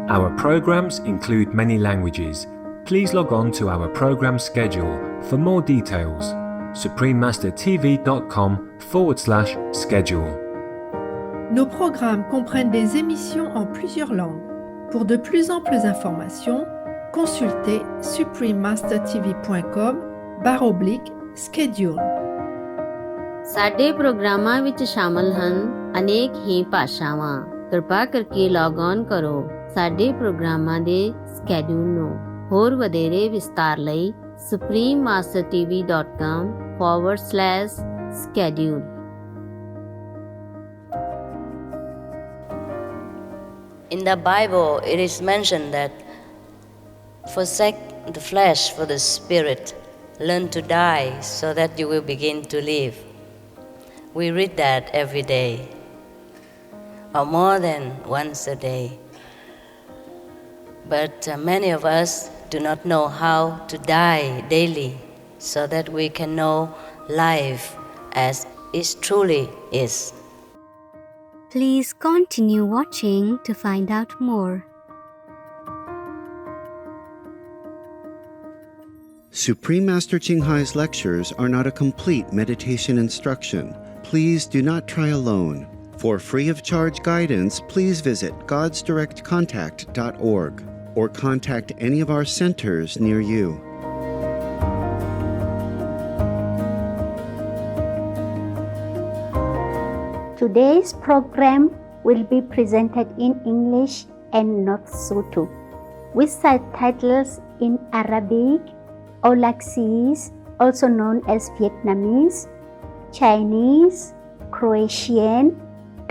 Our programs include many languages. Please log on to our program schedule for more details. suprememastertv.com/schedule. Nos programmes comprennent des émissions en plusieurs langues. Pour de plus amples informations, consultez suprememastertv.com/schedule. ਸਾਡੇ ਪ੍ਰੋਗਰਾਮਾਂ ਵਿੱਚ ਸ਼ਾਮਲ ਹਨ ਅਨੇਕ ਹੀ ਭਾਸ਼ਾਵਾਂ। ਕਿਰਪਾ ਕਰਕੇ log on ਕਰੋ ਸਾਡੇ ਪ੍ਰੋਗਰਾਮਾਂ ਦੇ ਸਕੈਡਿਊਲ ਨੂੰ। ਹੋਰ ਵਧੇਰੇ ਵਿਸਤਾਰ ਲਈ suprememastertv.com/schedule. In the Bible, it is mentioned that forsake the flesh for the spirit, learn to die so that you will begin to live. We read that every day, or more than once a day. But many of us do not know how to die daily so that we can know life as it truly is. Please continue watching to find out more. Supreme Master Ching Hai's lectures are not a complete meditation instruction. Please do not try alone. For free of charge guidance, please visit godsdirectcontact.org or contact any of our centers near you. Today's program will be presented in English and North Sotho, with subtitles in Arabic, Aulacese, also known as Vietnamese, Chinese, Croatian,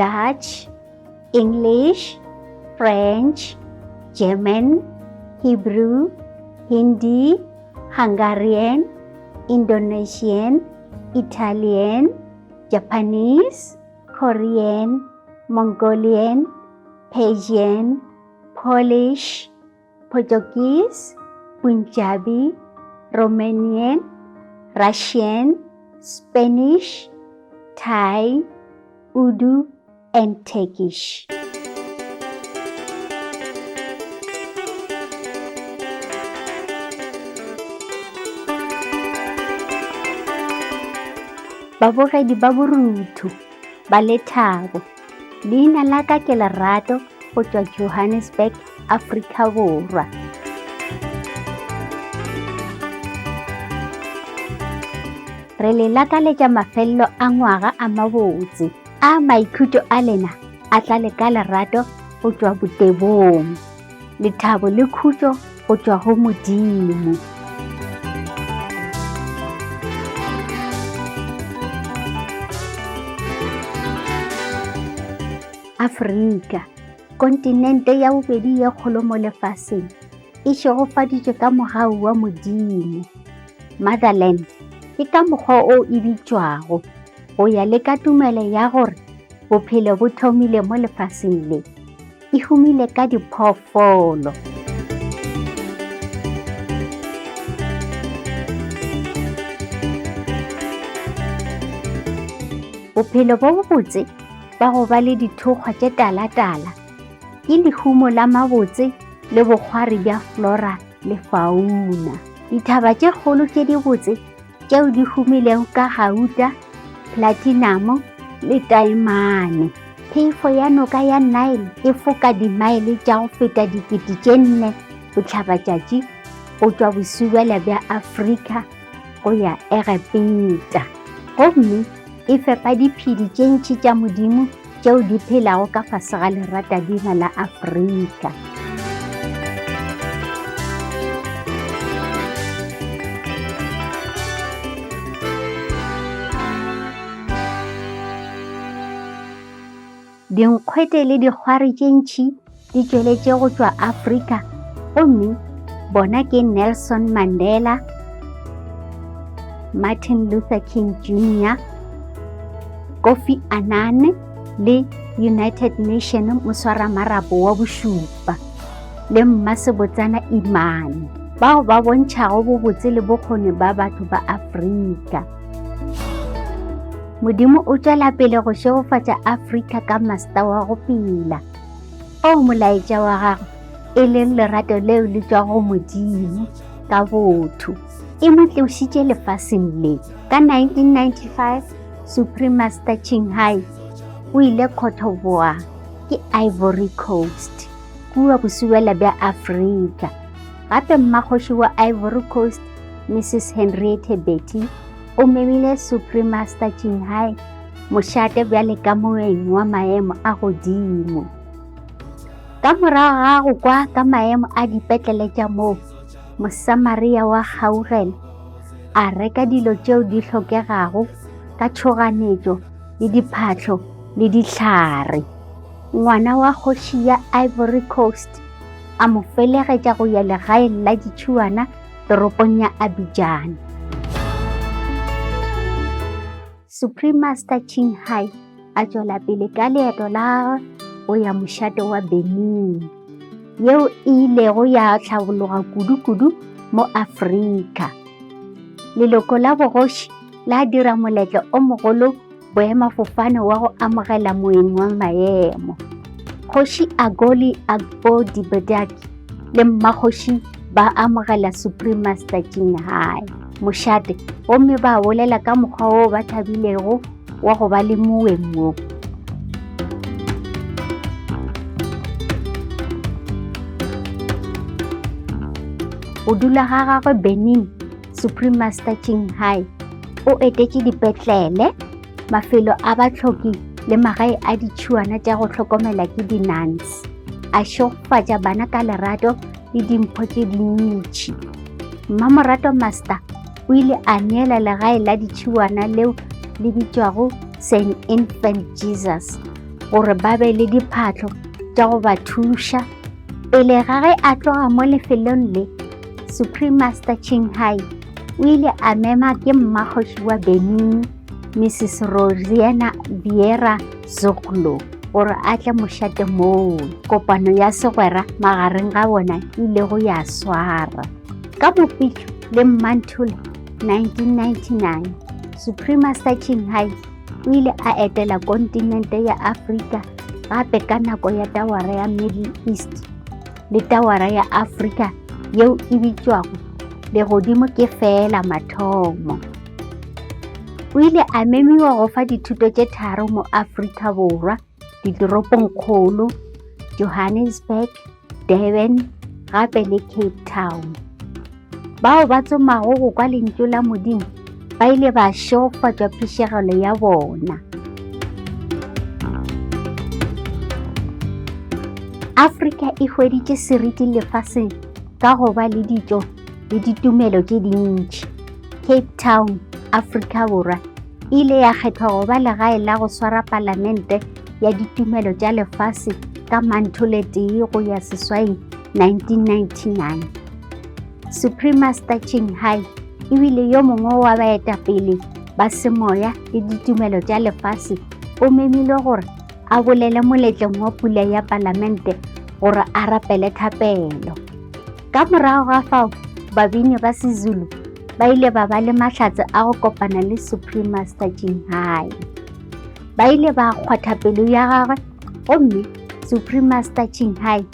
Dutch, English, French, German, Hebrew, Hindi, Hungarian, Indonesian, Italian, Japanese, Korean, Mongolian, Persian, Polish, Portuguese, Punjabi, Romanian, Russian, Spanish, Thai, Urdu, and Turkish. Babogedi ba borutho ba lethabo. Leina la ka ke Lerato go tswa Johannesburg, Afrika Borwa. Re le lakaletša mafelelo a ngwaga a mabotse a maikhutšo a lena a tla le ka lerato go tswa botebong, lethabo le khutšo go tswa go Modimo. Afrika, kontinente ya bobedi ye kgolo mo lefaseng, e šegofaditšwe ka mogau wa Modimo. Motherland ke ka mokgwa o e bitšwago go ya le ka tumelo ya gore bophelo bo thomile mo lefaseng le, e humile ka diphoofolo. Bophelo bo bobotse ba go ba le dithokgwa tše talatala ke lehumo la mabotse le bokgwari bja flora le fauna. Dithaba tše kgolo tše di botse tšeo di humilego ka gauta, platinum le taemane. Phefo ya noka ya Nile e foka dimaele tša go feta 4,000 botlhabatšatši go tšwa bosubela bja Afrika go ya Egepeta. Gomme e fepa diphedi tše ntši tša Modimo tšeo di phelago ka fase ga leratadima la Afrika. Dinkgwete le dikgwari tše ntši di tšweletše go tšwa Afrika, gomme bona ke Nelson Mandela, Martin Luther King Jr., Kofi Annan le United Nations moswaramarapo wa bošupa le mmasebotsana Imane, bao ba bontšhago bobotse le bokgoni ba batho ba Afrika. Modimo o tšwela pele go šegofatša Afrika ka masta wa go pela, o molaetša wa gagwe e leng lerato leo le tswa go Modimo ka botho. E mo tleositse lefaseng le. Ka 1995, Supreme Master Ching Hai o ile Cotoboa ke Ivory Coast, kua bosuwela bja Afrika. Gape mmakgoši wa Ivory Coast, Mrs. Henriette Betty, o memile Supreme Master Ching Hai mošate bjale ka moeng wa maemo a godimo. Ka morago ga go kwa ka maemo a dipetlele tša moo, Mosamaria wa Gaugela a reka dilo tšeo di hlokegago ka tšhoganetšo le diphatlo le dihlare. Ngwana wa kgoši ya Ivory Coast a mo felegetša go ya legaeng la ditšhuana toropong ya Abidjan. Supreme Master Ching Hai a tšwela pele ka leeto la go ya mošate wa Benin, yeo e ilego ya tlhabologa kudu-kudu mo Afrika. Leloko la bogoši la dira moletlo o mogolo boemafofane wa go amogela moeng wa maemo. Kgoši Agoli Agbo Dibedaki le mmakgoši ba amogela Supreme Master Ching Hai mošate, gomme ba bolela ka mokgwa o ba thabilego wa go ba le moeng mo. O dula ga gagwe Benin, Supreme Master Ching Hai o etetše dipetlele, mafelo a batlhoki le magae a ditšhuana tša go hlokomela ke di-nuns. A šogofatša bana ka lerato le dimpho tše dintšhi. Mmamorato Master o ile a neela legae la ditšhuana leo le bitšwago St. Infant Jesus gore ba be le diphatlo tša go ba thuša. Pele ga ge a tloga mo lefelong le, Supreme Master Ching Hai o ile a mema ke mmakgoši wa Benin, Mrs. Rosiana Vieira Zoglo, gore a tle mošate moo. Kopano ya segwera magareng ga bona ile go ya swara. Ka Mopitlwe le Mmantule 1999, Supreme Master Ching Hai o ile a etela kontinente ya Afrika gape ka nako ya tawara ya Middle East le tawara ya Afrika yeo e bitšwago legodimo ke fela mathomo. O ile a memiwa go fa dithuto tše tharo mo Afrika Borwa, ditoropong kgolo Johannesburg, Durban gape le Cape Town. Bao ba tsomago go kwa lentšu la Modimo ba ile ba šogofatšwa phišegelo ya bona. Afrika e hweditše seriti lefaseng ka go ba le ditšo le ditumelo tše dintšhi. Cape Town, Afrika Borwa, ile ya kgethwa go ba legae la go swara palamente ya ditumelo tša lefase ka Mantole tee go ya seswai 1999. Supreme Master Ching Hai e bile yo mongwe wa baetapele ba semoya le ditumelo tša lefase o memilwe gore a bolele moletlong wa pula ya palamente gore a rapele thapelo. Ka morago ga fao, babini ba Sezulu ba ile ba ba le mahlatse a go kopana le Supreme Master Ching Hai. Ba ile ba kgwatha pelo ya gagwe, gomme Supreme Master Ching Hai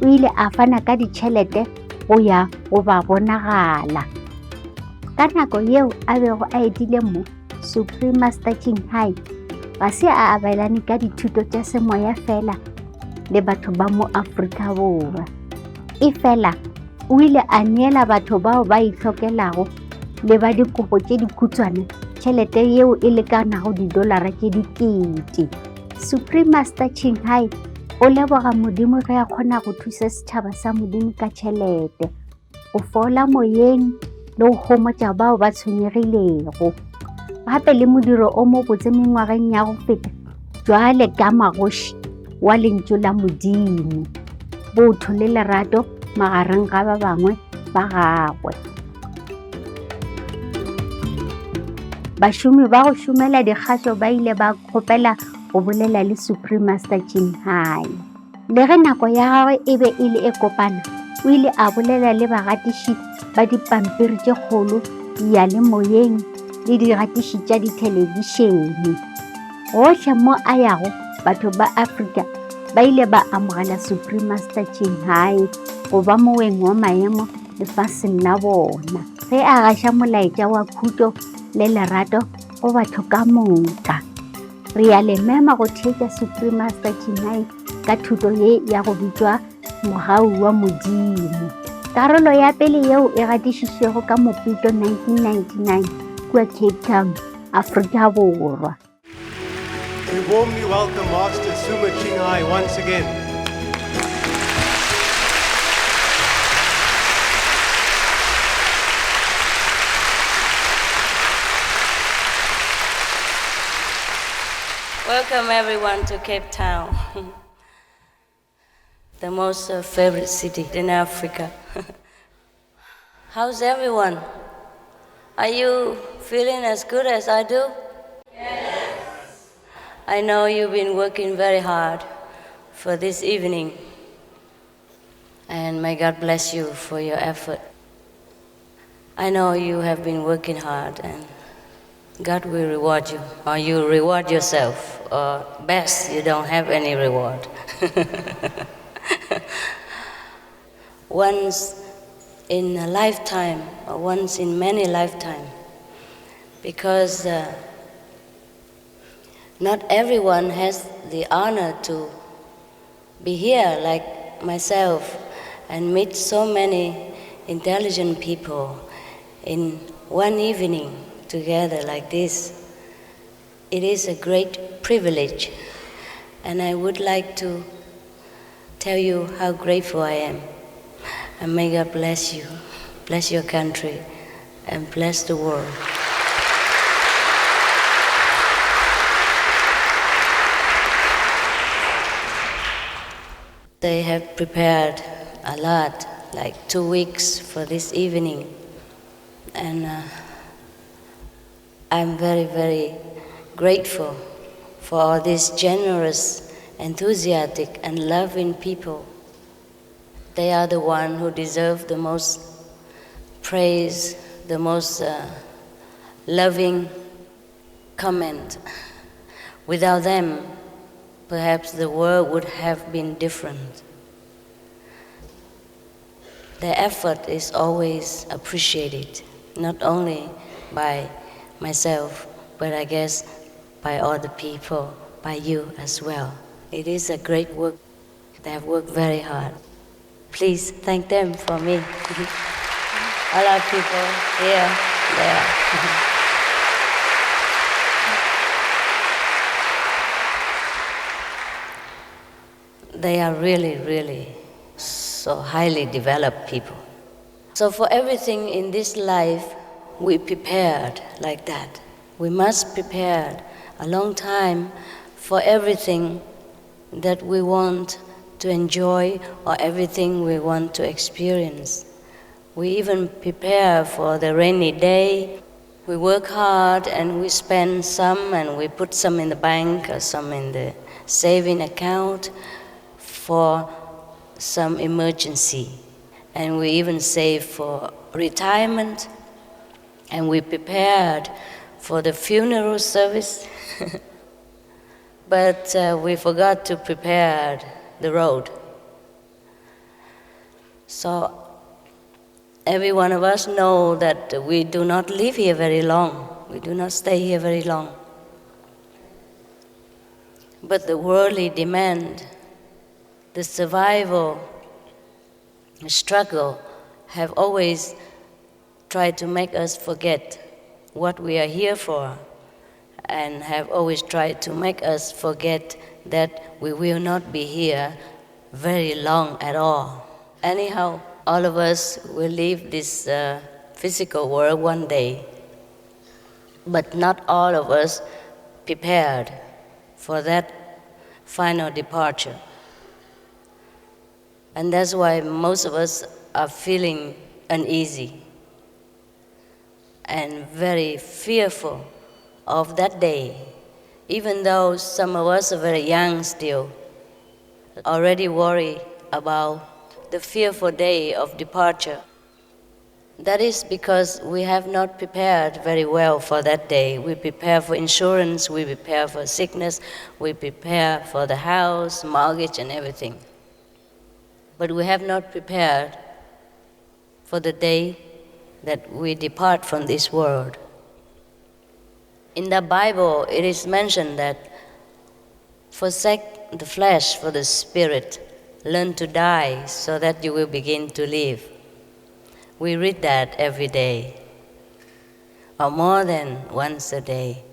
o ile a fana ka ditšhelete go ya go ba bonagala. Ka nako yeo a bego a etile mo, Supreme Master Ching Hai ga se a abelane ka dithuto tša semoya fela le batho ba mo Afrika Borwa. E fela o ile a neela batho bao ba itlhokelago le ba dikopo tše dikhutshwane tšhelete yeo e lekanago $10 tše dikete. Supreme Master Ching Hai o leboga Modimo ge a kgona go thusa setšhaba sa Modimo ka tšhelete, go fola moyeng le go homotša bao ba tshwenyegilego. Gape le modiro o mo botse mengwageng ya go feta jwale ka magoši wa lentšu la Modimo, botho le lerato magareng ga ba bangwe ba gagwe. Bašomi ba go šomela dikgašo ba ile ba kgopela go bolela le Supreme Master Ching Hai. Le ge nako ya gagwe e be e le e kopana, o ile a bolela le bagatiši ba dipampiri tše kgolo, diyalemoyeng le digatiši tša dithelebishene. Gohle mo a yago, batho ba Afrika ba ile ba amogela Supreme Master Chinghai go ba moeng wa maemo lefatsheng la bona ge a gaša molaetša wa khutšo le lerato go batho ka moka. Re a le mema go theetša Supreme Master Chinghai ka thuto ye ya go bitšwa mogau wa modimo. Karolo ya pele yeo e gatišišego ka Mopitlo 1999 kua Cape Town, Afrika Borwa. We warmly welcome Master Suma Chinghai once again. Welcome everyone to Cape Town, the most favorite city in Africa. How's everyone? Are you feeling as good as I do? Yes. I know you've been working very hard for this evening, and may God bless you for your effort. I know you have been working hard, and God will reward you, or you reward yourself, or best, you don't have any reward. Once in a lifetime, or once in many lifetimes, because not everyone has the honor to be here like myself and meet so many intelligent people in one evening together like this. It is a great privilege, and I would like to tell you how grateful I am. And may God bless you, bless your country, and bless the world. They have prepared a lot, like 2 weeks for this evening, and I'm very, very grateful for all these generous, enthusiastic, and loving people. They are the ones who deserve the most praise, the most loving comment. Without them, perhaps the world would have been different. Their effort is always appreciated, not only by myself, but I guess by all the people, by you as well. It is a great work. They have worked very hard. Please thank them for me. All our people here, there. They are really, really so highly developed people. So for everything in this life, we prepared like that. We must prepare a long time for everything that we want to enjoy or everything we want to experience. We even prepare for the rainy day. We work hard and we spend some, and we put some in the bank or some in the saving account for some emergency. And we even save for retirement, and we prepared for the funeral service. But we forgot to prepare the road. So every one of us know that we do not live here very long. We do not stay here very long. But the worldly demand, the survival struggle have always tried to make us forget what we are here for, and have always tried to make us forget that we will not be here very long at all. Anyhow, all of us will leave this physical world one day, but not all of us prepared for that final departure. And that's why most of us are feeling uneasy and very fearful of that day, even though some of us are very young still, already worry about the fearful day of departure. That is because we have not prepared very well for that day. We prepare for insurance, we prepare for sickness, we prepare for the house, mortgage and everything. But we have not prepared for the day that we depart from this world. In the Bible, it is mentioned that forsake the flesh for the spirit, learn to die so that you will begin to live. We read that every day, or more than once a day.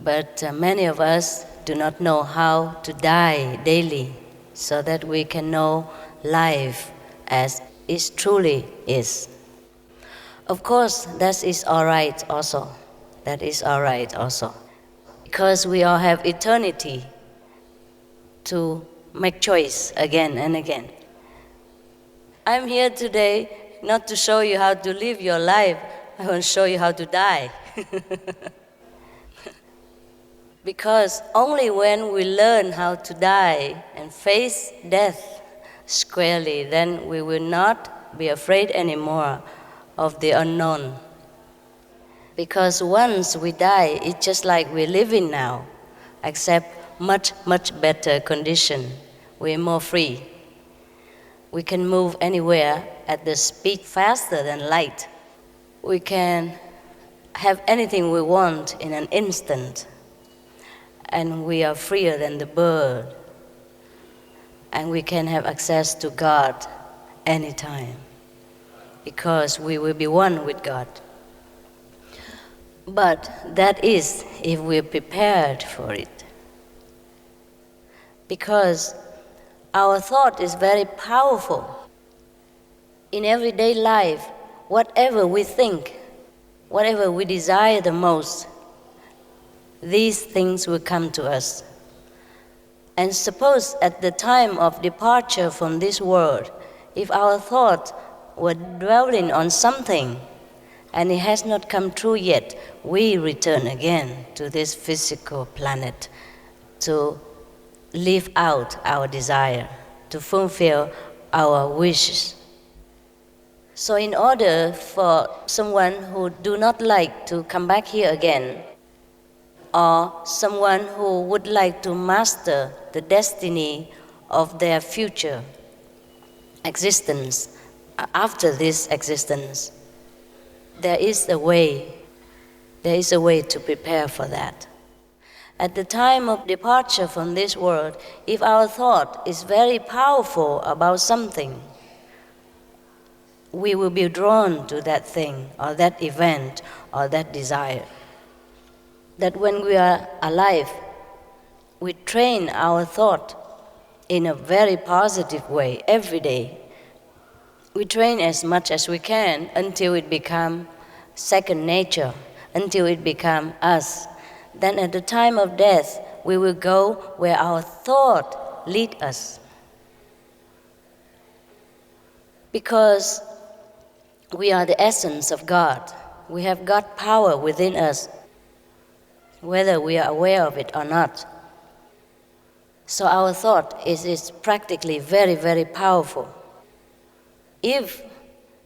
But many of us do not know how to die daily so that we can know life as it truly is. Of course, that is all right also. That is all right also. Because we all have eternity to make choice again and again. I'm here today not to show you how to live your life, I want to show you how to die. Because only when we learn how to die and face death squarely, then we will not be afraid anymore of the unknown. Because once we die, it's just like we're living now, except much, much better condition. We're more free. We can move anywhere at the speed faster than light. We can have anything we want in an instant. And we are freer than the bird. And we can have access to God anytime. Because we will be one with God. But that is if we're prepared for it. Because our thought is very powerful. In everyday life, whatever we think, whatever we desire the most, these things will come to us. And suppose at the time of departure from this world, if our thought were dwelling on something and it has not come true yet, we return again to this physical planet to live out our desire, to fulfill our wishes. So in order for someone who do not like to come back here again, or someone who would like to master the destiny of their future existence after this existence, there is a way to prepare for that. At the time of departure from this world, if our thought is very powerful about something, we will be drawn to that thing or that event or that desire. That when we are alive, we train our thought in a very positive way every day. We train as much as we can until it becomes second nature, until it becomes us. Then at the time of death, we will go where our thought leads us. Because we are the essence of God. We have God power within us, whether we are aware of it or not. So our thought is practically very, very powerful. If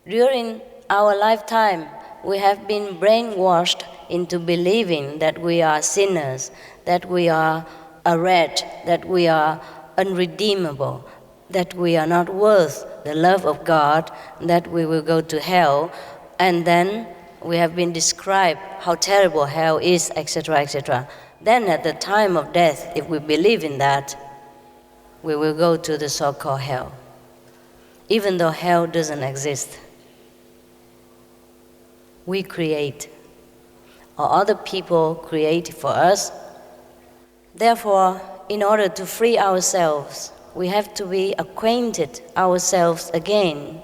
during our lifetime we have been brainwashed into believing that we are sinners, that we are a wretch, that we are unredeemable, that we are not worth the love of God, that we will go to hell, and then we have been described how terrible hell is, etc., etc. Then at the time of death, if we believe in that, we will go to the so-called hell, even though hell doesn't exist. We create, or other people create for us. Therefore, in order to free ourselves, we have to be acquainted ourselves again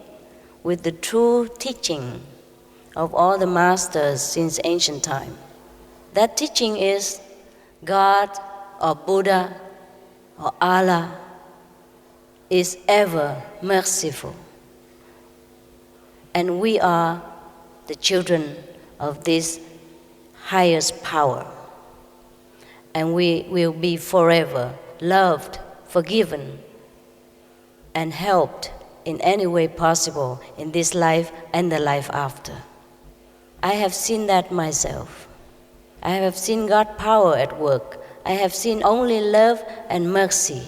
with the true teaching of all the masters since ancient time. That teaching is God or Buddha or Allah is ever merciful. And we are the children of this highest power. And we will be forever loved, forgiven, and helped in any way possible in this life and the life after. I have seen that myself. I have seen God's power at work. I have seen only love and mercy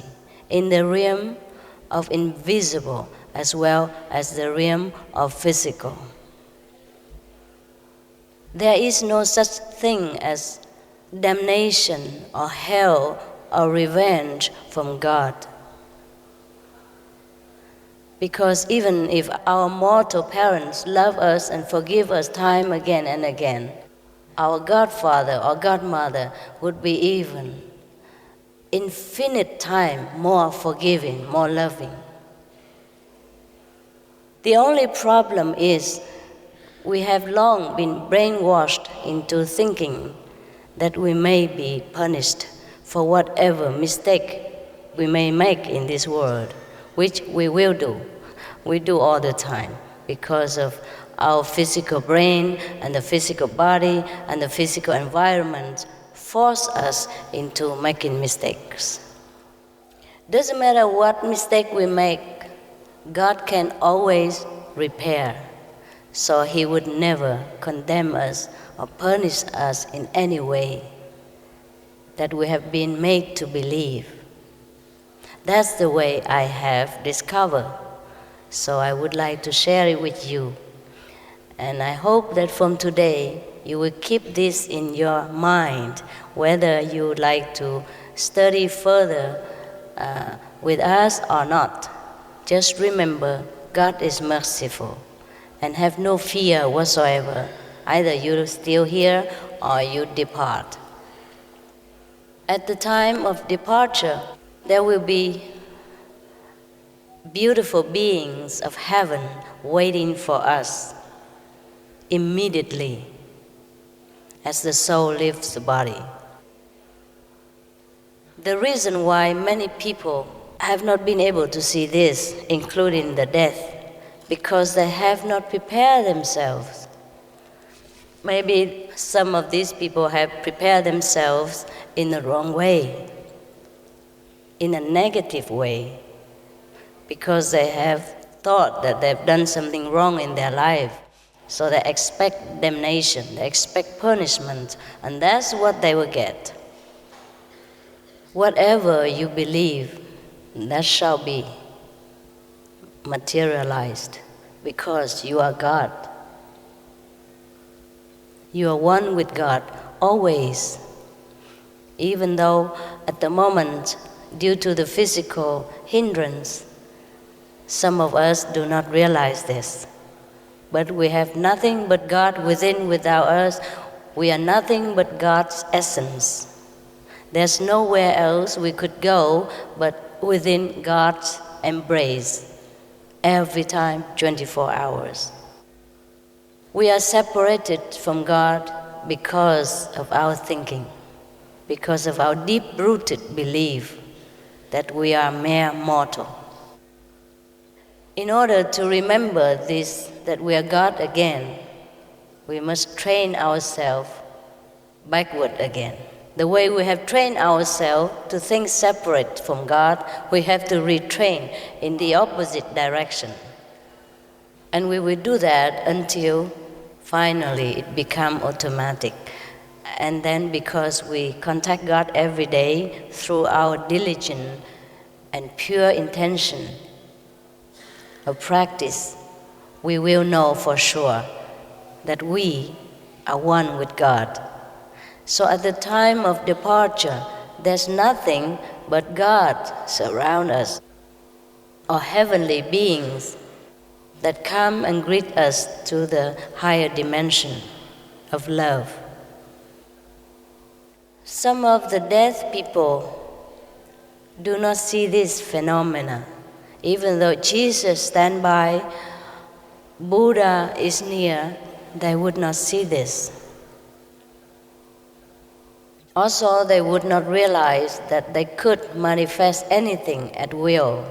in the realm of invisible as well as the realm of physical. There is no such thing as damnation or hell or revenge from God. Because even if our mortal parents love us and forgive us time again and again, our godfather or godmother would be even infinite time more forgiving, more loving. The only problem is we have long been brainwashed into thinking that we may be punished for whatever mistake we may make in this world, which we will do. We do all the time because of our physical brain and the physical body and the physical environment force us into making mistakes. Doesn't matter what mistake we make, God can always repair. So He would never condemn us or punish us in any way that we have been made to believe. That's the way I have discovered. So I would like to share it with you. And I hope that from today you will keep this in your mind, whether you would like to study further with us or not. Just remember, God is merciful. And have no fear whatsoever. Either you're still here or you depart. At the time of departure, there will be beautiful beings of heaven waiting for us immediately as the soul leaves the body. The reason why many people have not been able to see this, including the death, because they have not prepared themselves. Maybe some of these people have prepared themselves in the wrong way, in a negative way, because they have thought that they've done something wrong in their life. So they expect damnation, they expect punishment, and that's what they will get. Whatever you believe, that shall be materialized, because you are God. You are one with God always, even though at the moment, due to the physical hindrance, some of us do not realize this. But we have nothing but God within, without us. We are nothing but God's essence. There's nowhere else we could go but within God's embrace. Every time, 24 hours. We are separated from God because of our thinking, because of our deep-rooted belief that we are mere mortal. In order to remember this, that we are God again, we must train ourselves backward again. The way we have trained ourselves to think separate from God, we have to retrain in the opposite direction. And we will do that until finally it becomes automatic. And then because we contact God every day through our diligent and pure intention of practice, we will know for sure that we are one with God. So at the time of departure, there's nothing but God surround us, or heavenly beings that come and greet us to the higher dimension of love. Some of the dead people do not see this phenomena. Even though Jesus stands by, Buddha is near, they would not see this. Also, they would not realize that they could manifest anything at will,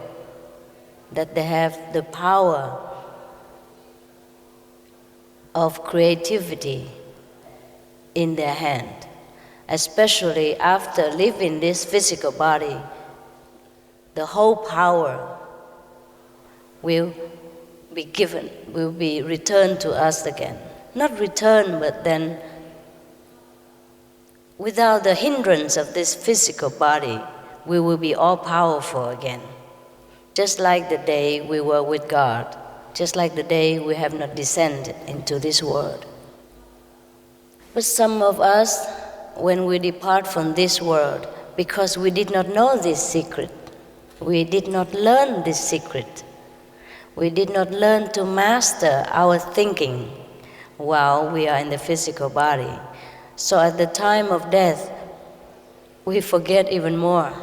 that they have the power of creativity in their hand, especially after leaving this physical body. The whole power will be given, will be returned to us again. Not returned, but then without the hindrance of this physical body, we will be all powerful again. Just like the day we were with God, just like the day we have not descended into this world. But some of us, when we depart from this world, because we did not know this secret, we did not learn this secret, we did not learn to master our thinking while we are in the physical body. So at the time of death, we forget even more.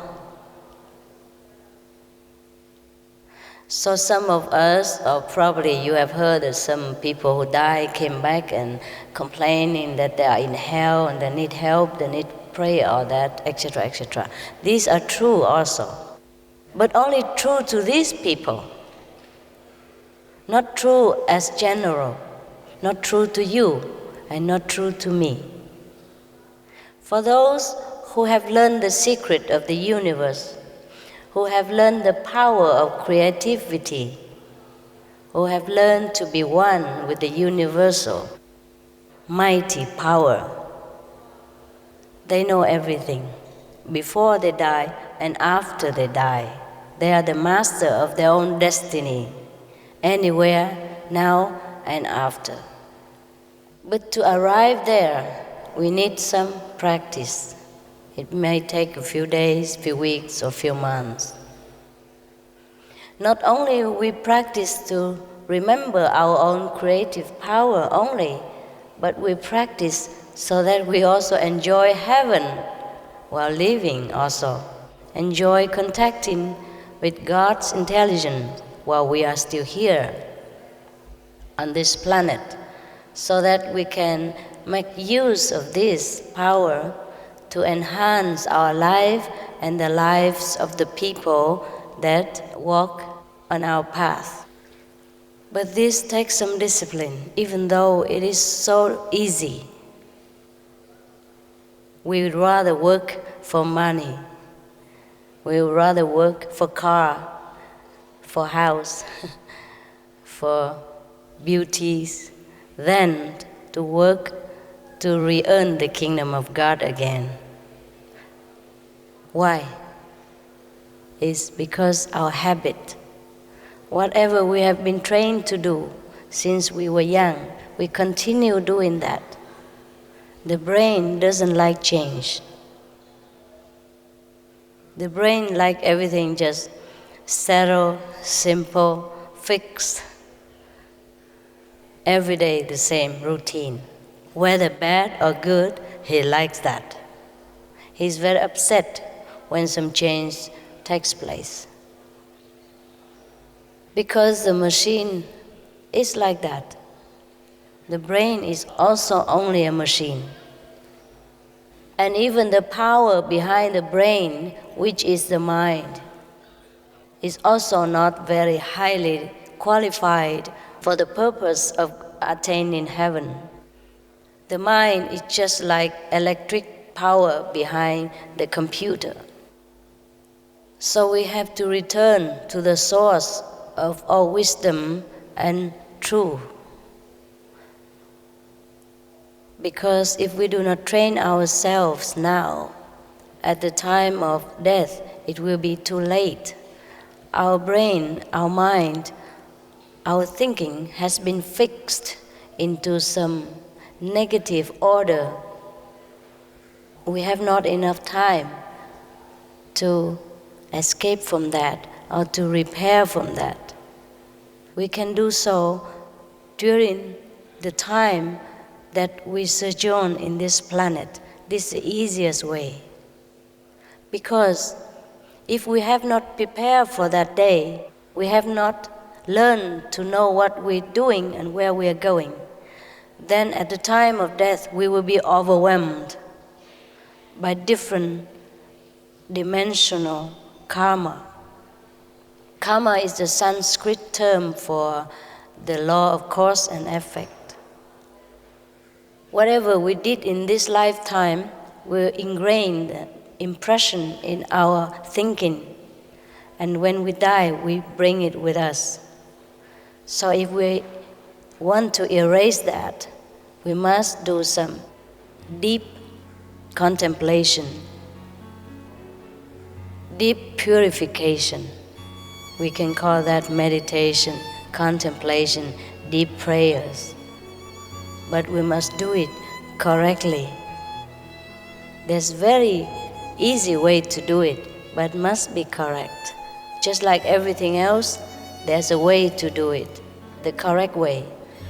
So some of us, or probably you have heard that some people who die came back and complaining that they are in hell and they need help, they need prayer or that, etc., etc. These are true also, but only true to these people, not true as general, not true to you, and not true to me. For those who have learned the secret of the universe, who have learned the power of creativity, who have learned to be one with the universal, mighty power, they know everything. Before they die and after they die, they are the master of their own destiny, anywhere, now and after. But to arrive there, we need some practice. It may take a few days, few weeks, or few months. Not only we practice to remember our own creative power only, but we practice so that we also enjoy heaven while living also. Enjoy contacting with God's intelligence while we are still here on this planet, so that we can make use of this power to enhance our life and the lives of the people that walk on our path. But this takes some discipline, even though it is so easy. We would rather work for money. We would rather work for car, for house, for beauties, than to work to re-earn the kingdom of God again. Why? It's because our habit, whatever we have been trained to do since we were young, we continue doing that. The brain doesn't like change. The brain likes everything just settled, simple, fixed. Every day the same routine. Whether bad or good, he likes that. He's very upset when some change takes place. Because the machine is like that. The brain is also only a machine. And even the power behind the brain, which is the mind, is also not very highly qualified for the purpose of attaining heaven. The mind is just like electric power behind the computer. So we have to return to the source of all wisdom and truth. Because if we do not train ourselves now, at the time of death, it will be too late. Our brain, our mind, our thinking has been fixed into some negative order. We have not enough time to escape from that or to repair from that. We can do so during the time that we sojourn in this planet. This is the easiest way. Because if we have not prepared for that day, we have not learned to know what we're doing and where we are going, then at the time of death we will be overwhelmed by different dimensional karma. Karma is the Sanskrit term for the law of cause and effect. Whatever we did in this lifetime will ingrain the impression in our thinking, and when we die, we bring it with us. So if we want to erase that, we must do some deep contemplation, deep purification. We can call that meditation, contemplation, deep prayers. But we must do it correctly. There's very easy way to do it, but must be correct. Just like everything else, there's a way to do it, the correct way.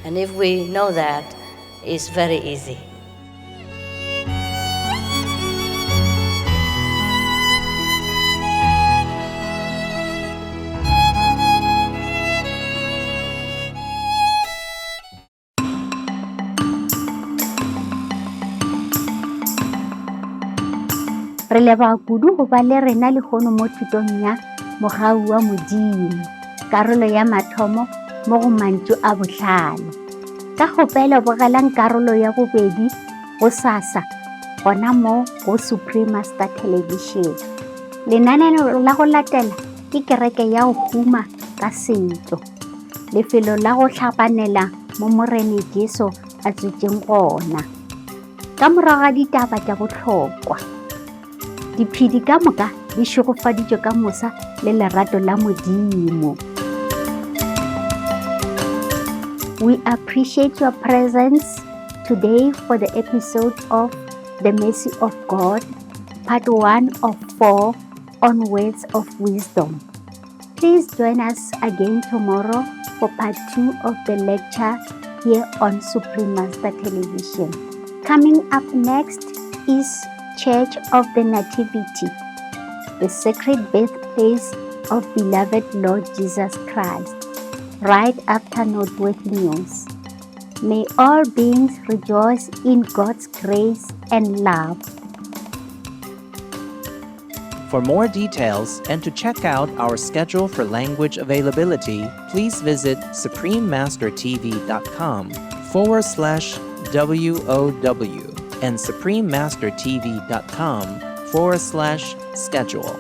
And if we know that, it's very easy. Re leba kudu go ba le rena le gono mo thutong ya mogau wa modimo, karolo ya mathomo mo go mantšu a bohlale. Ka kgopelo bogelang karolo ya bobedi go sasa gona mo go Supreme Master Television. Lenaneo la go latela ke kereke ya go huma ka setso, lefelo la go hlapanela mo Morena Jesu a tswetseng gona. Ka morago ga ditaba tša bohlokwa, diphedi ka moka di šogofaditšwe ka mosa le lerato la modimo. We appreciate your presence today for the episode of The Mercy of God, part 1 of 4 on Words of Wisdom. Please join us again tomorrow for part 2 of the lecture here on Supreme Master Television. Coming up next is Church of the Nativity, the sacred birthplace of beloved Lord Jesus Christ, right after noteworthy news. May all beings rejoice in God's grace and love. For more details and to check out our schedule for language availability, please visit suprememastertv.com/WOW and suprememastertv.com/schedule.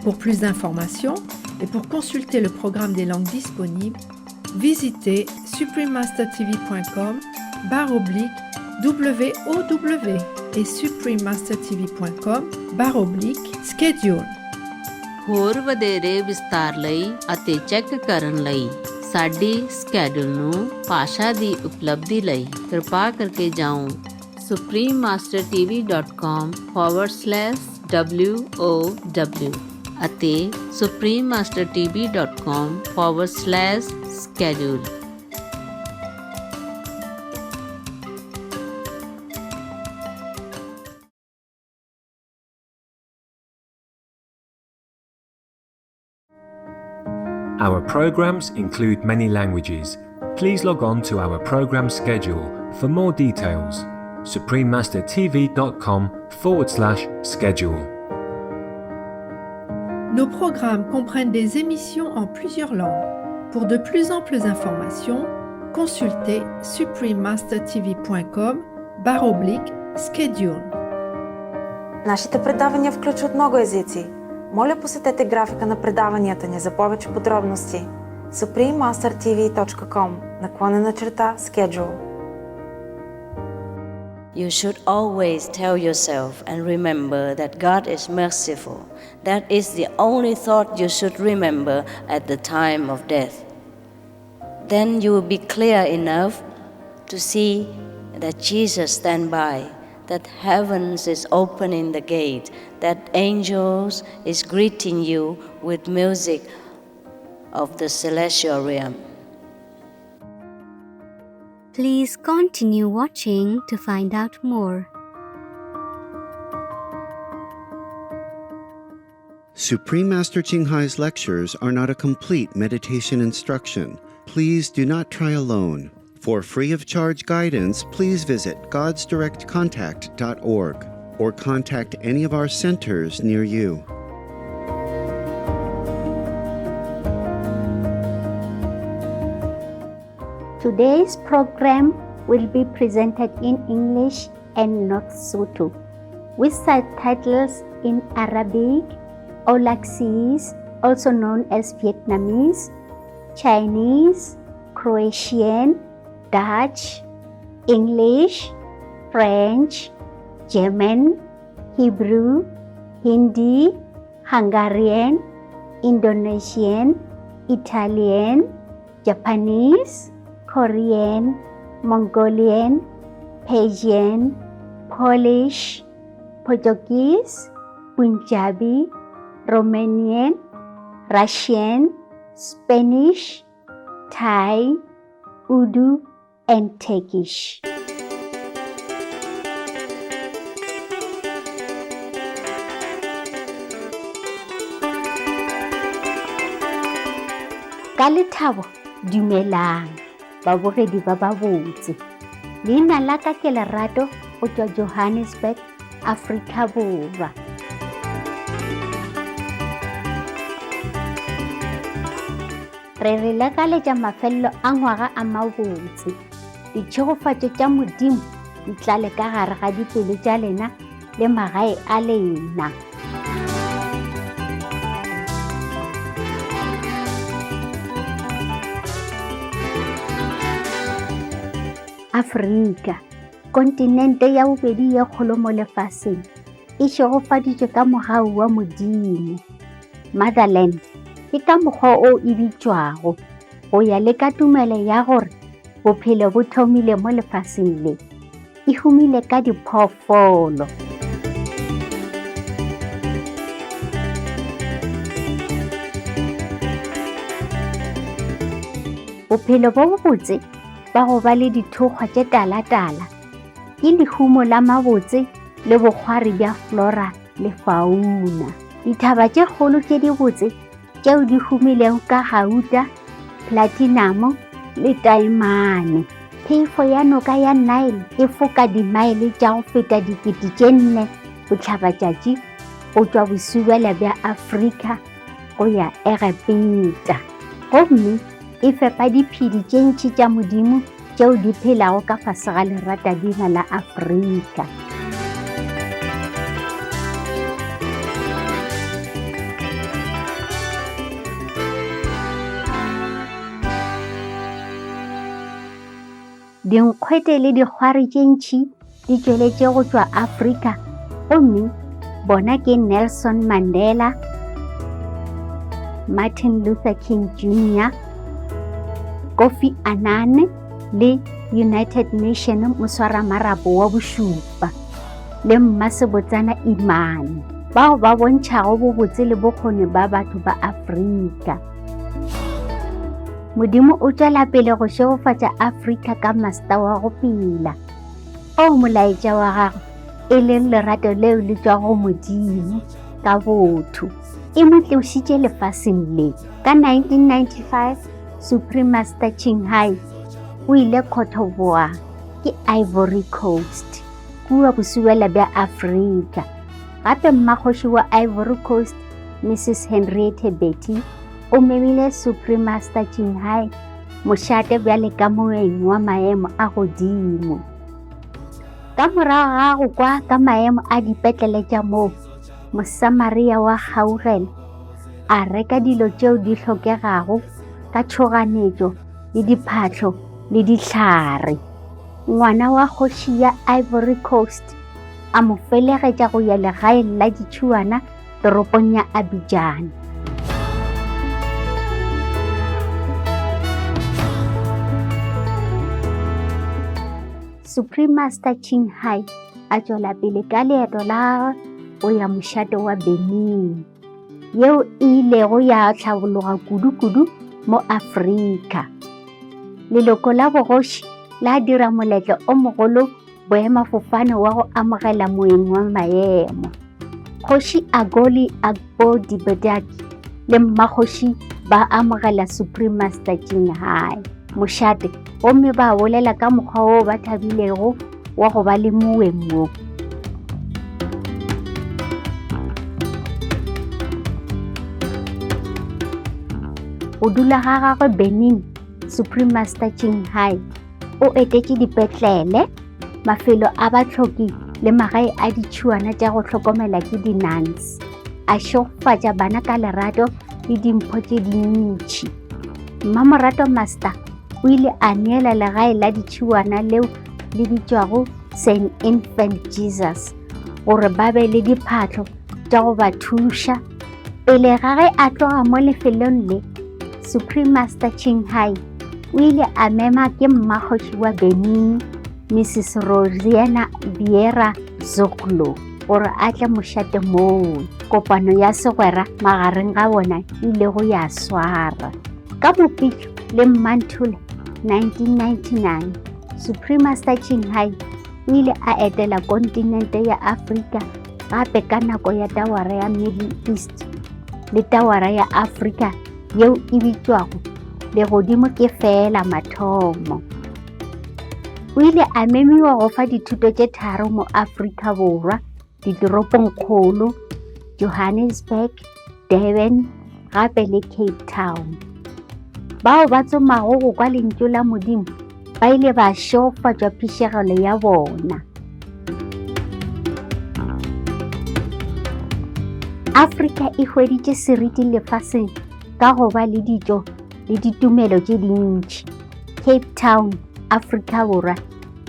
Pour plus d'informations et pour consulter le programme des langues disponibles, visitez suprememastertv.com/WOW et suprememastertv.com/schedule. ਹੋਰ ਵਧੇਰੇ ਵਿਸਤਾਰ ਲਈ ਅਤੇ check ਕਰਨ ਲਈ ਸਾਡੀ schedule ਨੂੰ ਭਾਸ਼ਾ ਦੀ ਉਪਲਬਧੀ ਲਈ ਕਿਰਪਾ ਕਰਕੇ ਜਾਓ suprememastertv.com/WOW ਅਤੇ suprememastertv.com/schedule. Our programs include many languages. Please log on to our program schedule for more details. suprememastertv.com/schedule. Nos programmes comprennent des émissions en plusieurs langues. Pour de plus amples informations, consultez suprememastertv.com/schedule. Нашите предавания включват много езици. Моля, посетете графика на предаванията ни за повече подробности. suprememastertv.com/schedule. You should always tell yourself and remember that God is merciful. That is the only thought you should remember at the time of death. Then you will be clear enough to see that Jesus stands by, that heavens is opening the gate, that angels is greeting you with music of the celestial realm. Please continue watching to find out more. Supreme Master Ching Hai's lectures are not a complete meditation instruction. Please do not try alone. For free of charge guidance, please visit godsdirectcontact.org or contact any of our centers near you. Today's program will be presented in English and North Sotho, with subtitles in Arabic, Aulacese, also known as Vietnamese, Chinese, Croatian, Dutch, English, French, German, Hebrew, Hindi, Hungarian, Indonesian, Italian, Japanese, Korean, Mongolian, Persian, Polish, Portuguese, Punjabi, Romanian, Russian, Spanish, Thai, Urdu, and Turkish. Ka lethabo, dumelang babogedi ba ba botse. Leina la ka ke Lerato go tswa Johannesburg, Afrika Borwa. Re re lekaletša mafelelo a ngwaga a mabotse. Ditšhegofatšo tša Modimo di tlale ka gare ga dipelo tša lena le magae a lena. Afrika, kontinente ya bobedi ye kgolo mo lefaseng, e šegofaditšwe ka mogau wa Modimo. Motherland ke ka mokgwa o e bitšwago go ya le ka tumelo ya gore bophelo bo thomile mo lefaseng le. E humile ka diphoofolo. Bophelo bo bo botse ba go ba le dithokgwa tše talatala ke lehumo la mabotse le bokgwari bja flora le fauna. Dithaba tše kgolo tše di botse tšeo di humilego ka gauta, platinum le taemane. Phefo ya noka ya Nile e foka dimaele tša go feta 4,000 botlhabatšatši go tšwa bosubela bja Afrika go ya Egepeta. Gomme e fepa diphedi tše ntši tša Modimo tšeo di phelago ka fase ga leratadima la Afrika. Dinkgwete le dikgwari tše ntši di tšweletše go tšwa Afrika, gomme bona ke Nelson Mandela, Martin Luther King Jr., Kofi Annan le United Nations moswaramarapo wa bošupa le mmasebotsana Imane, bao ba bontšhago bobotse le bokgoni ba batho ba Afrika. Modimo o tšwela pele go šegofatša Afrika ka maseta wa go pela, o molaetša wa gagwe e leng lerato leo le tšwa go Modimo ka botho. E mo tlošitše lefaseng le. Ka 1995, Supreme Master Qinghai o ile Cotoboa ke Ivory Coast, kua bosubela bja Afrika. Gape mmakgoši wa Ivory Coast, Mrs. Henriette Betty, o memile Supreme Master Qinghai mošate bjale ka moeng wa maemo a godimo. Ka morago ga go kwa ka maemo a dipetlele tša moo, Mosamaria wa Gaugela a reka dilo tšeo di hlokegago ka tšhoganetšo le diphahlo le dihlare. Ngwana wa kgoši ya Ivory Coast a mo felegetša go ya legaeng la ditšhuana toropong ya Abidjan. Supreme Master Qinghai a tšwela pele ka leeto la go ya mošate wa Benin, yeo e ilego ya tlhabologa kudu-kudu mo Afrika. Leloko la bogoši la dira moletlo o mogolo boemafofane wa go amogela moeng wa maemo. Kgoši Agoli Agbo Dibedaki le mmakgoši ba amogela Supreme Master Qinghai mošate, gomme ba bolela ka mokgwa o ba thabilego wa go ba le moeng mo. Go dula ga gagwe Benin, Supreme Master Qinghai o etetše dipetlele, mafelo a batlhoki le magae a ditšhuana tša go hlokomela ke di-nuns. A šogofatša bana ka lerato le dimpho tše dintšhi. Mmamorato Master o ile a neela legae la ditšhiwana leo le bitswago St. Infant Jesus gore ba be le diphatlo tša go ba thuša. Pele ga ge a tloga mo lefelong le, Supreme Master Ching Hai o ile a mema ke mmakgotši wa Benin, Mrs. Rosiana Vieira Zoglo, gore a tle mošate moo. Kopano ya segwera magareng ga bona ile go ya swara. Ka Mopitlwe le Mmantule 1999, Supreme Master Ching Hai o ile a etela kontinente ya Afrika gape ka nako ya tawara ya Middle East le tawara ya Afrika yeo e bitswago Legodimo ke fela mathomo. O ile a memiwa go fa dithuto tše tharo mo Afrika Borwa, ditoropong kgolo Johannesburg, Durban gape le Cape Town. Bao ba tsomago go kwa lentšu la Modimo ba ile ba šofatšwa phišegelo ya bona. Afrika e hweditše seriti lefaseng ka go ba le dijo le ditumelo tše dintši. Cape Town, Afrika Borwa,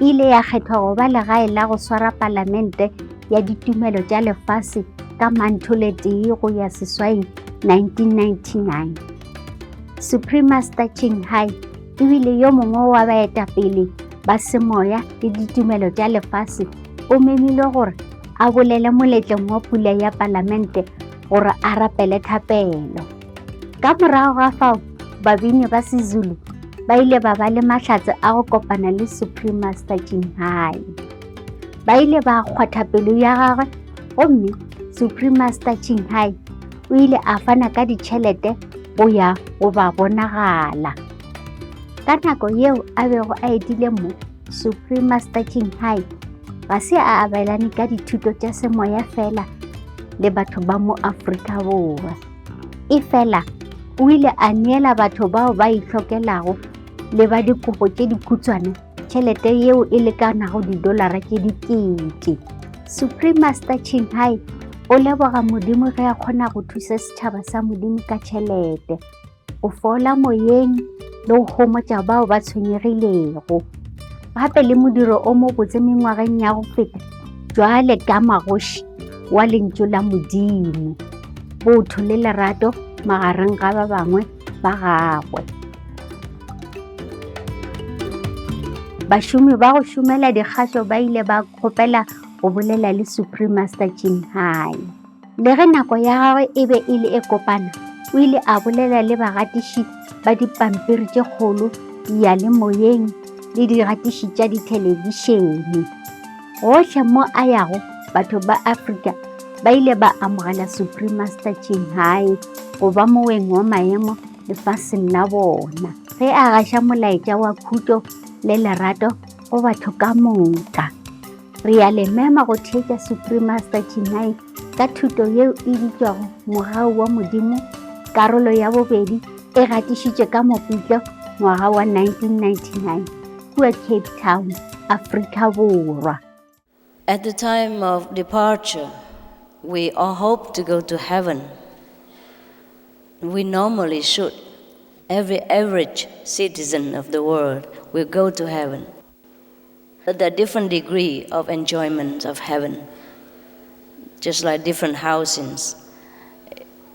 ile ya kgethwa go ba legae la go swara palamente ya ditumelo tša lefase ka Mantole tee go ya seswai 1999. Supreme Master Ching Hai e bile yo mongwe wa baetapele ba semoya le ditumelo tša lefase o memilwe gore a bolele moletlong wa pula ya palamente gore a rapele thapelo. Ka morago ga fao, babini ba Sezulu ba ile ba ba le mahlatse a go kopana le Supreme Master Ching Hai. Ba ile ba kgwatha pelo ya gagwe, gomme Supreme Master Ching Hai o ile a fana ka ditšhelete go ya go ba bonagala. Ka nako yeo a bego a etile mo, Supreme Master Ching Hai ga se a abelane ka dithuto tša semoya fela le batho ba mo Afrika Borwa. E fela o ile a neela batho bao ba itlhokelago le ba dikopo tše dikhutshwane tšhelete yeo e lekanago $10 tše dikete. Supreme Master Ching Hai o leboga Modimo ge a kgona go thusa setšhaba sa Modimo ka tšhelete, go fola moyeng le go homotša bao ba tshwenyegilego. Gape le modiro o mo botse mengwageng ya go feta jwale ka magoši wa lentšu la Modimo, botho le lerato magareng ga ba bangwe ba gagwe. Bašomi ba go šomela dikgašo ba ile ba kgopela go bolela le Supreme Master Ching Hai. Le ge nako ya gagwe e be e le e kopana, o ile a bolela le bagatiši ba dipampiri tše kgolo, diyalemoyeng le digatiši tša dithelebishene. Gohle mo a yago, batho ba Afrika ba ile ba amogela Supreme Master Ching Hai go ba moeng wa maemo lefaseng la bona, ge a gaša molaetša wa khutšo le lerato go batho ka moka. Re a le mema go theetša Supreme Master Ching Hai ka thuto yeo e bitswago Mogau wa Modimo, karolo ya bobedi e gatišitše ka Mopitlwe ngwaga wa 1999 kua Cape Town, Afrika Borwa. At the time of departure, we all hope to go to heaven. We normally should. Every average citizen of the world will go to heaven. But there are different degrees of enjoyment of heaven, just like different housings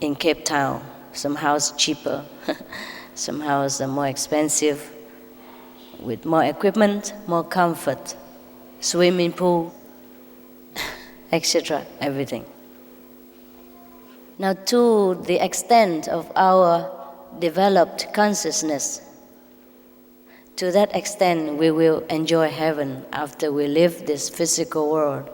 in Cape Town. Some houses cheaper, some houses are more expensive, with more equipment, more comfort, swimming pool, etc., everything. Now, to the extent of our developed consciousness, to that extent we will enjoy heaven after we leave this physical world.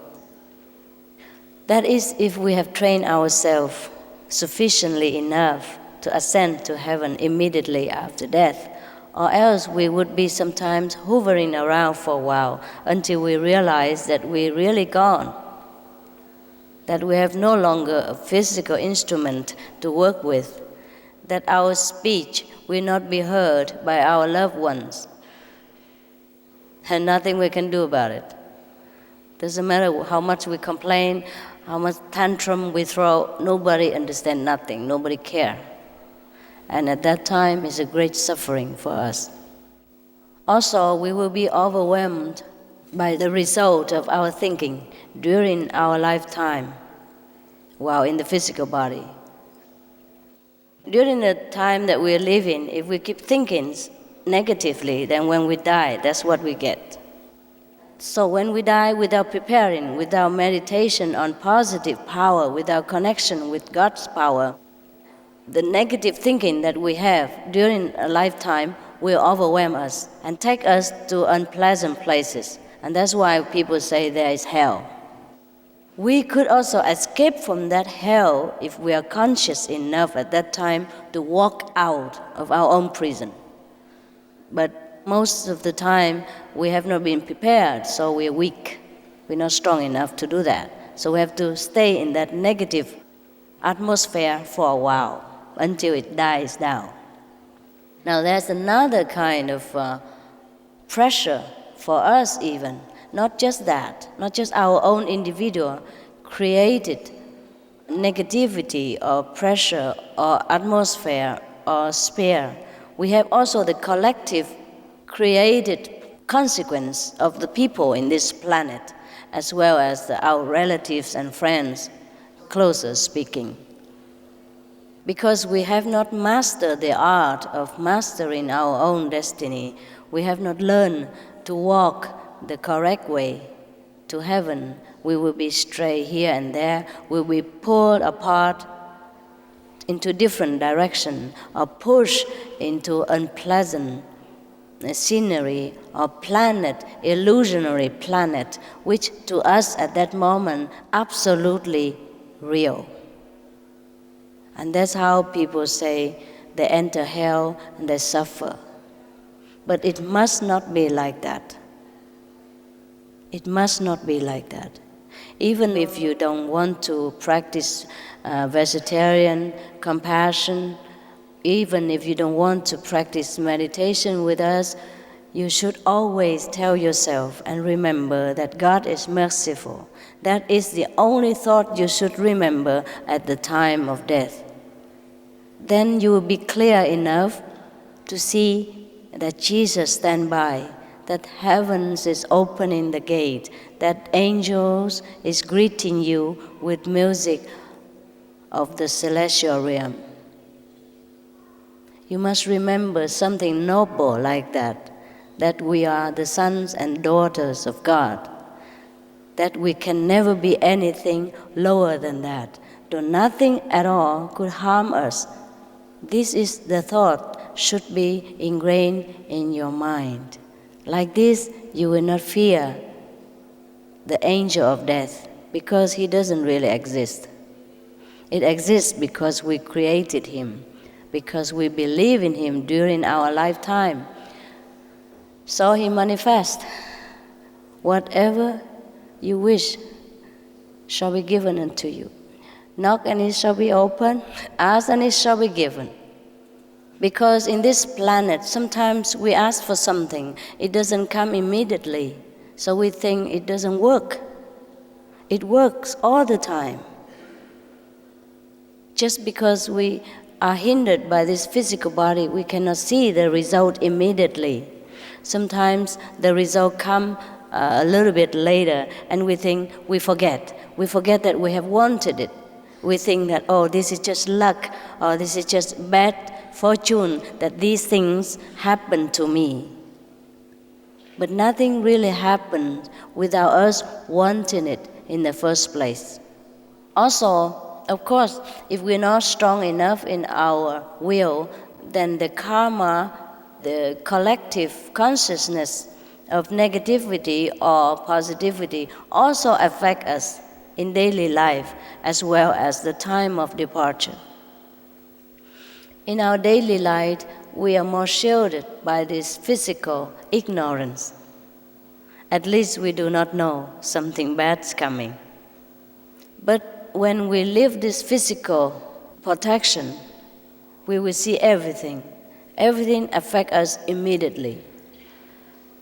That is, if we have trained ourselves sufficiently enough to ascend to heaven immediately after death, or else we would be sometimes hovering around for a while until we realize that we're really gone, that we have no longer a physical instrument to work with, that our speech will not be heard by our loved ones, and nothing we can do about it. Doesn't matter how much we complain, how much tantrum we throw, nobody understands nothing, nobody cares. And at that time, it's a great suffering for us. Also, we will be overwhelmed by the result of our thinking during our lifetime while in the physical body. During the time that we're living, if we keep thinking negatively, then when we die, that's what we get. So when we die without preparing, without meditation on positive power, without connection with God's power, the negative thinking that we have during a lifetime will overwhelm us and take us to unpleasant places. And that's why people say there is hell. We could also escape from that hell if we are conscious enough at that time to walk out of our own prison. But most of the time, we have not been prepared, so we're weak. We're not strong enough to do that. So we have to stay in that negative atmosphere for a while until it dies down. Now there's another kind of pressure for us even. Not just that, not just our own individual created negativity or pressure or atmosphere or sphere. We have also the collective created consequence of the people in this planet, as well as our relatives and friends, closer speaking. Because we have not mastered the art of mastering our own destiny, we have not learned to walk the correct way to heaven, we will be stray here and there, we will be pulled apart into different directions or pushed into unpleasant scenery or planet, illusionary planet, which to us at that moment absolutely real. And that's how people say they enter hell and they suffer. But it must not be like that. It must not be like that. Even if you don't want to practice vegetarian compassion, even if you don't want to practice meditation with us, you should always tell yourself and remember that God is merciful. That is the only thought you should remember at the time of death. Then you will be clear enough to see that Jesus stands by, that heavens is opening the gate, that angels is greeting you with music of the celestial realm. You must remember something noble like that we are the sons and daughters of God, that we can never be anything lower than that, though nothing at all could harm us. This is the thought should be ingrained in your mind. Like this, you will not fear the angel of death, because he doesn't really exist. It exists because we created him, because we believe in him during our lifetime. So he manifests. Whatever you wish shall be given unto you. Knock and it shall be opened, ask and it shall be given. Because in this planet, sometimes we ask for something, it doesn't come immediately, so we think it doesn't work. It works all the time. Just because we are hindered by this physical body, we cannot see the result immediately. Sometimes the result comes a little bit later, and we think we forget. We forget that we have wanted it. We think that, oh, this is just luck, or this is just bad fortune that these things happen to me. But nothing really happened without us wanting it in the first place. Also, of course, if we're not strong enough in our will, then the karma, the collective consciousness of negativity or positivity also affect us in daily life as well as the time of departure. In our daily life, we are more shielded by this physical ignorance. At least we do not know something bad's coming. But when we live this physical protection, we will see everything. Everything affects us immediately.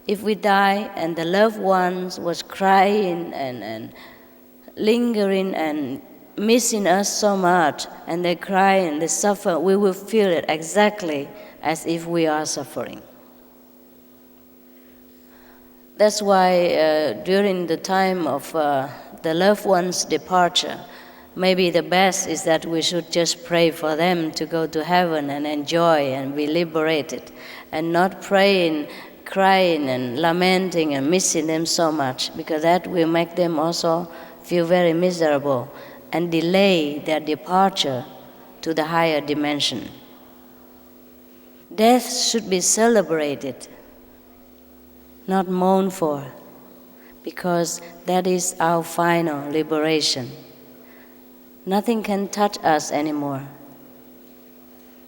If we die and the loved ones was crying and lingering and missing us so much, and they cry and they suffer, we will feel it exactly as if we are suffering. That's why during the time of the loved one's departure, maybe the best is that we should just pray for them to go to heaven and enjoy and be liberated, and not praying, crying and lamenting and missing them so much, because that will make them also feel very miserable and delay their departure to the higher dimension. Death should be celebrated, not mourned for, because that is our final liberation. Nothing can touch us anymore.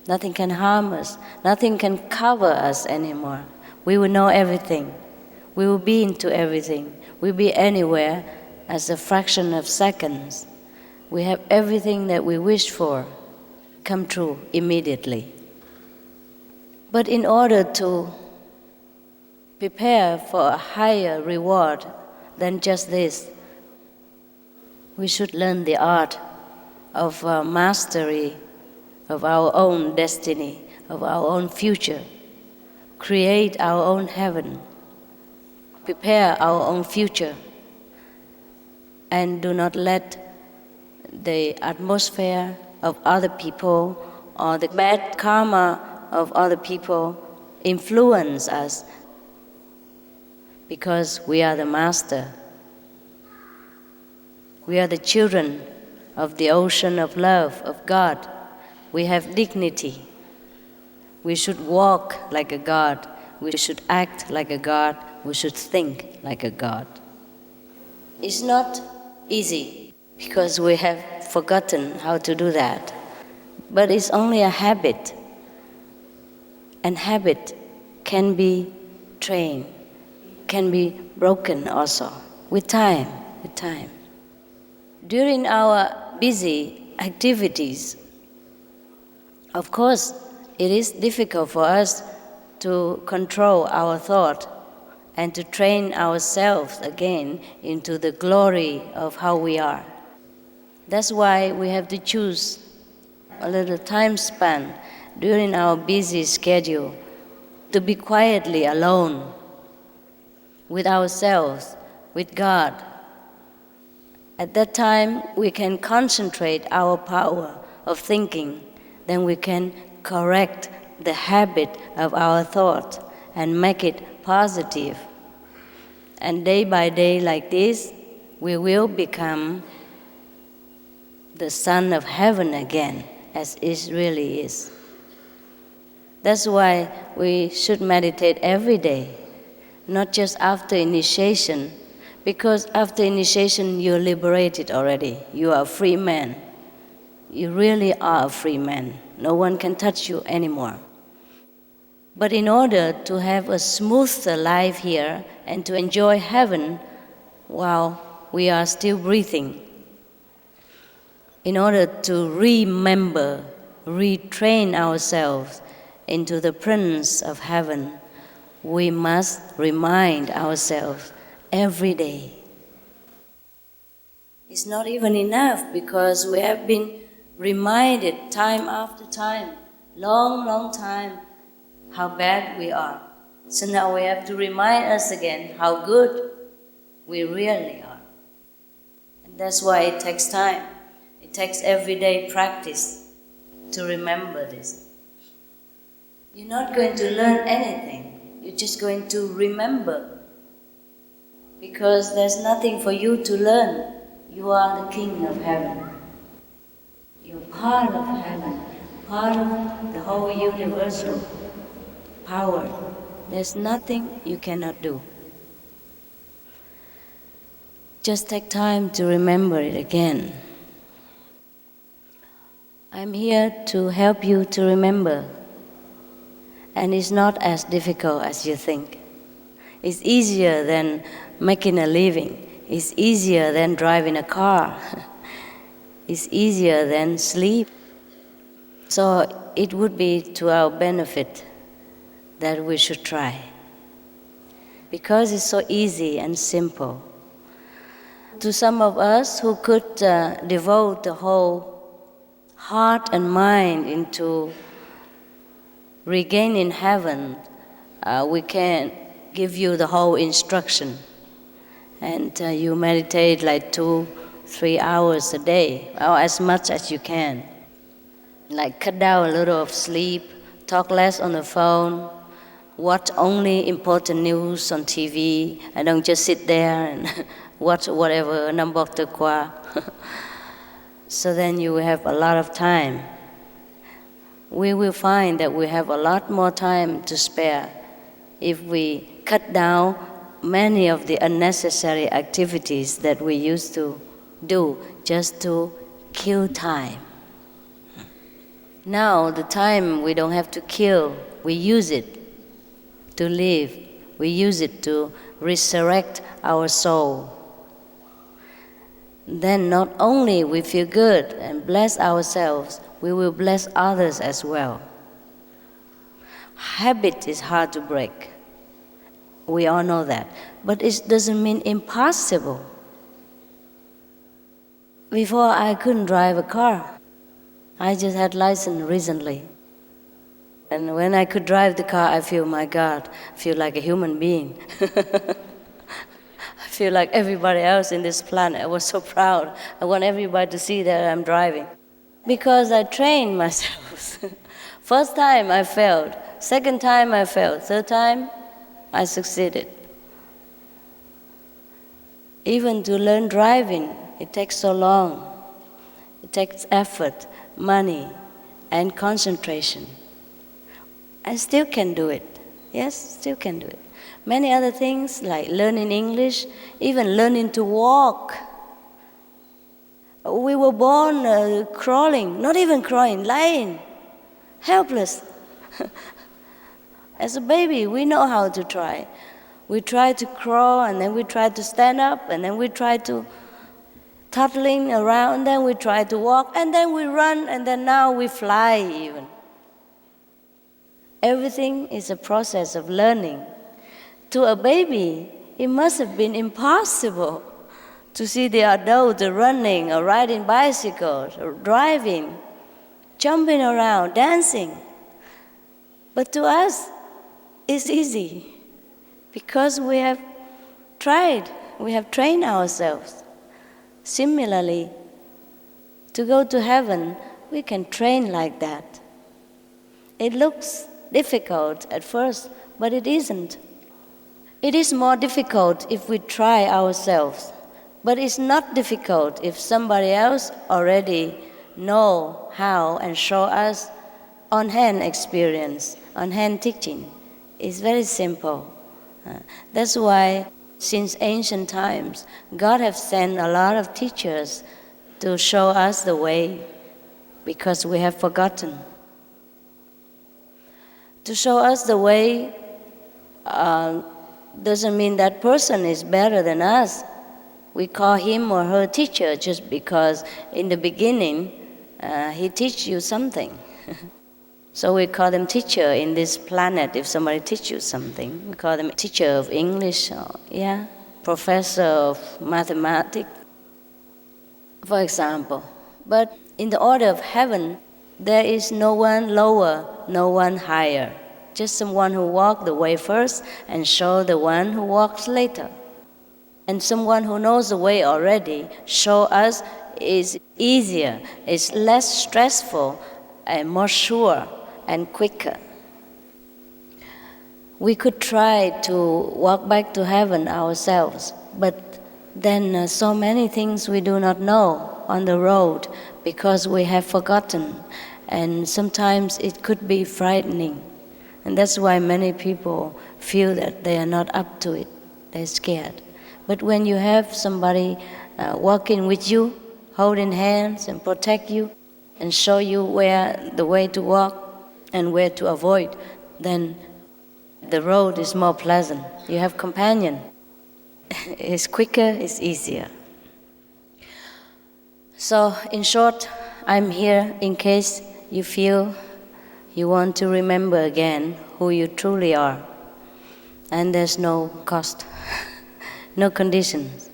Nothing can harm us. Nothing can cover us anymore. We will know everything. We will be into everything. We'll be anywhere as a fraction of seconds. We have everything that we wish for come true immediately. But in order to prepare for a higher reward than just this, we should learn the art of mastery of our own destiny, of our own future, create our own heaven, prepare our own future, and do not let the atmosphere of other people or the bad karma of other people influence us, because we are the master. We are the children of the ocean of love of God. We have dignity. We should walk like a God. We should act like a God. We should think like a God. It's not easy because we have forgotten how to do that. But it's only a habit. And habit can be trained, can be broken also with time. During our busy activities, of course, it is difficult for us to control our thought and to train ourselves again into the glory of how we are. That's why we have to choose a little time span during our busy schedule to be quietly alone with ourselves, with God. At that time, we can concentrate our power of thinking. Then we can correct the habit of our thought and make it positive. And day by day like this, we will become the son of heaven again, as it really is. That's why we should meditate every day, not just after initiation, because after initiation you're liberated already. You are a free man. You really are a free man. No one can touch you anymore. But in order to have a smoother life here and to enjoy heaven while we are still breathing, in order to remember, retrain ourselves into the Prince of Heaven, we must remind ourselves every day. It's not even enough because we have been reminded time after time, long time, how bad we are. So now we have to remind us again how good we really are. And that's why it takes time. It takes everyday practice to remember this. You're not going to learn anything. You're just going to remember. Because there's nothing for you to learn. You are the King of Heaven. You're part of heaven, part of the whole universal power. There's nothing you cannot do. Just take time to remember it again. I'm here to help you to remember. And it's not as difficult as you think. It's easier than making a living. It's easier than driving a car. It's easier than sleep. So it would be to our benefit that we should try. Because it's so easy and simple. To some of us who could devote the whole heart and mind into regaining heaven, we can give you the whole instruction. And you meditate like 2-3 hours a day, or as much as you can. Like cut down a little of sleep, talk less on the phone, watch only important news on TV, and don't just sit there and watch whatever, n'importe quoi. So then you will have a lot of time. We will find that we have a lot more time to spare if we cut down many of the unnecessary activities that we used to do just to kill time. Now the time we don't have to kill, we use it to live. We use it to resurrect our soul. Then not only we feel good and bless ourselves, we will bless others as well. Habit is hard to break. We all know that. But it doesn't mean impossible. Before I couldn't drive a car. I just had license recently. And when I could drive the car, I feel, my God, I feel like a human being. I feel like everybody else in this planet. I was so proud. I want everybody to see that I'm driving. Because I trained myself. First time I failed. Second time I failed. Third time I succeeded. Even to learn driving, it takes so long. It takes effort, money, and concentration. I still can do it. Yes, still can do it. Many other things like learning English, even learning to walk. We were born crawling, not even crawling, lying, helpless. As a baby, we know how to try. We try to crawl, and then we try to stand up, and then we try to toddling around, then we try to walk, and then we run, and then now we fly even. Everything is a process of learning. To a baby, it must have been impossible to see the adult running or riding bicycles or driving, jumping around, dancing. But to us, it's easy because we have tried, we have trained ourselves. Similarly, to go to heaven, we can train like that. It looks difficult at first, but it isn't. It is more difficult if we try ourselves, but it's not difficult if somebody else already know how and show us on-hand experience, on-hand teaching. It's very simple. That's why since ancient times, God has sent a lot of teachers to show us the way because we have forgotten. To show us the way doesn't mean that person is better than us. We call him or her teacher just because in the beginning he teach you something. So we call them teacher in this planet. If somebody teach you something, we call them teacher of English, or, professor of mathematics, for example. But in the order of heaven, there is no one lower, no one higher. Just someone who walked the way first and show the one who walks later. And someone who knows the way already show us is easier, is less stressful, and more sure and quicker. We could try to walk back to heaven ourselves, but then so many things we do not know on the road because we have forgotten, and sometimes it could be frightening. And that's why many people feel that they are not up to it, they're scared. But when you have somebody walking with you, holding hands and protect you, and show you where the way to walk and where to avoid, then the road is more pleasant. You have companion. It's quicker, it's easier. So in short, I'm here in case you feel you want to remember again who you truly are. And there's no cost, no conditions.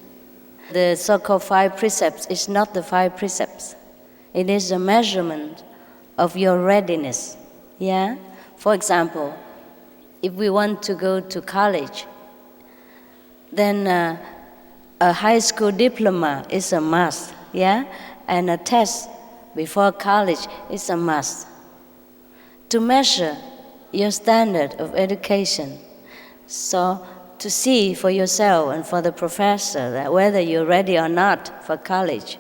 the so-called 5 precepts is not the 5 precepts. It is a measurement of your readiness. Yeah? For example, if we want to go to college, then a high school diploma is a must. Yeah? And a test before college is a must. To measure your standard of education, so to see for yourself and for the professor that whether you're ready or not for college.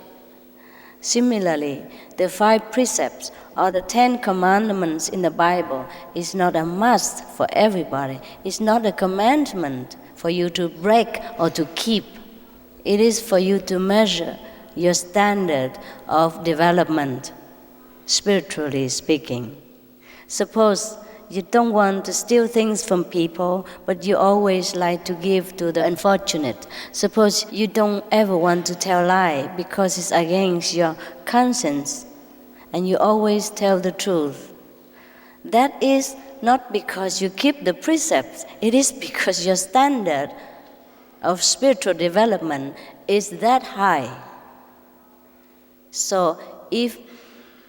Similarly, the 5 precepts or the 10 commandments in the Bible is not a must for everybody. It's not a commandment for you to break or to keep. It is for you to measure your standard of development, spiritually speaking. Suppose you don't want to steal things from people, but you always like to give to the unfortunate. Suppose you don't ever want to tell lie because it's against your conscience, and you always tell the truth. That is not because you keep the precepts, it is because your standard of spiritual development is that high. So if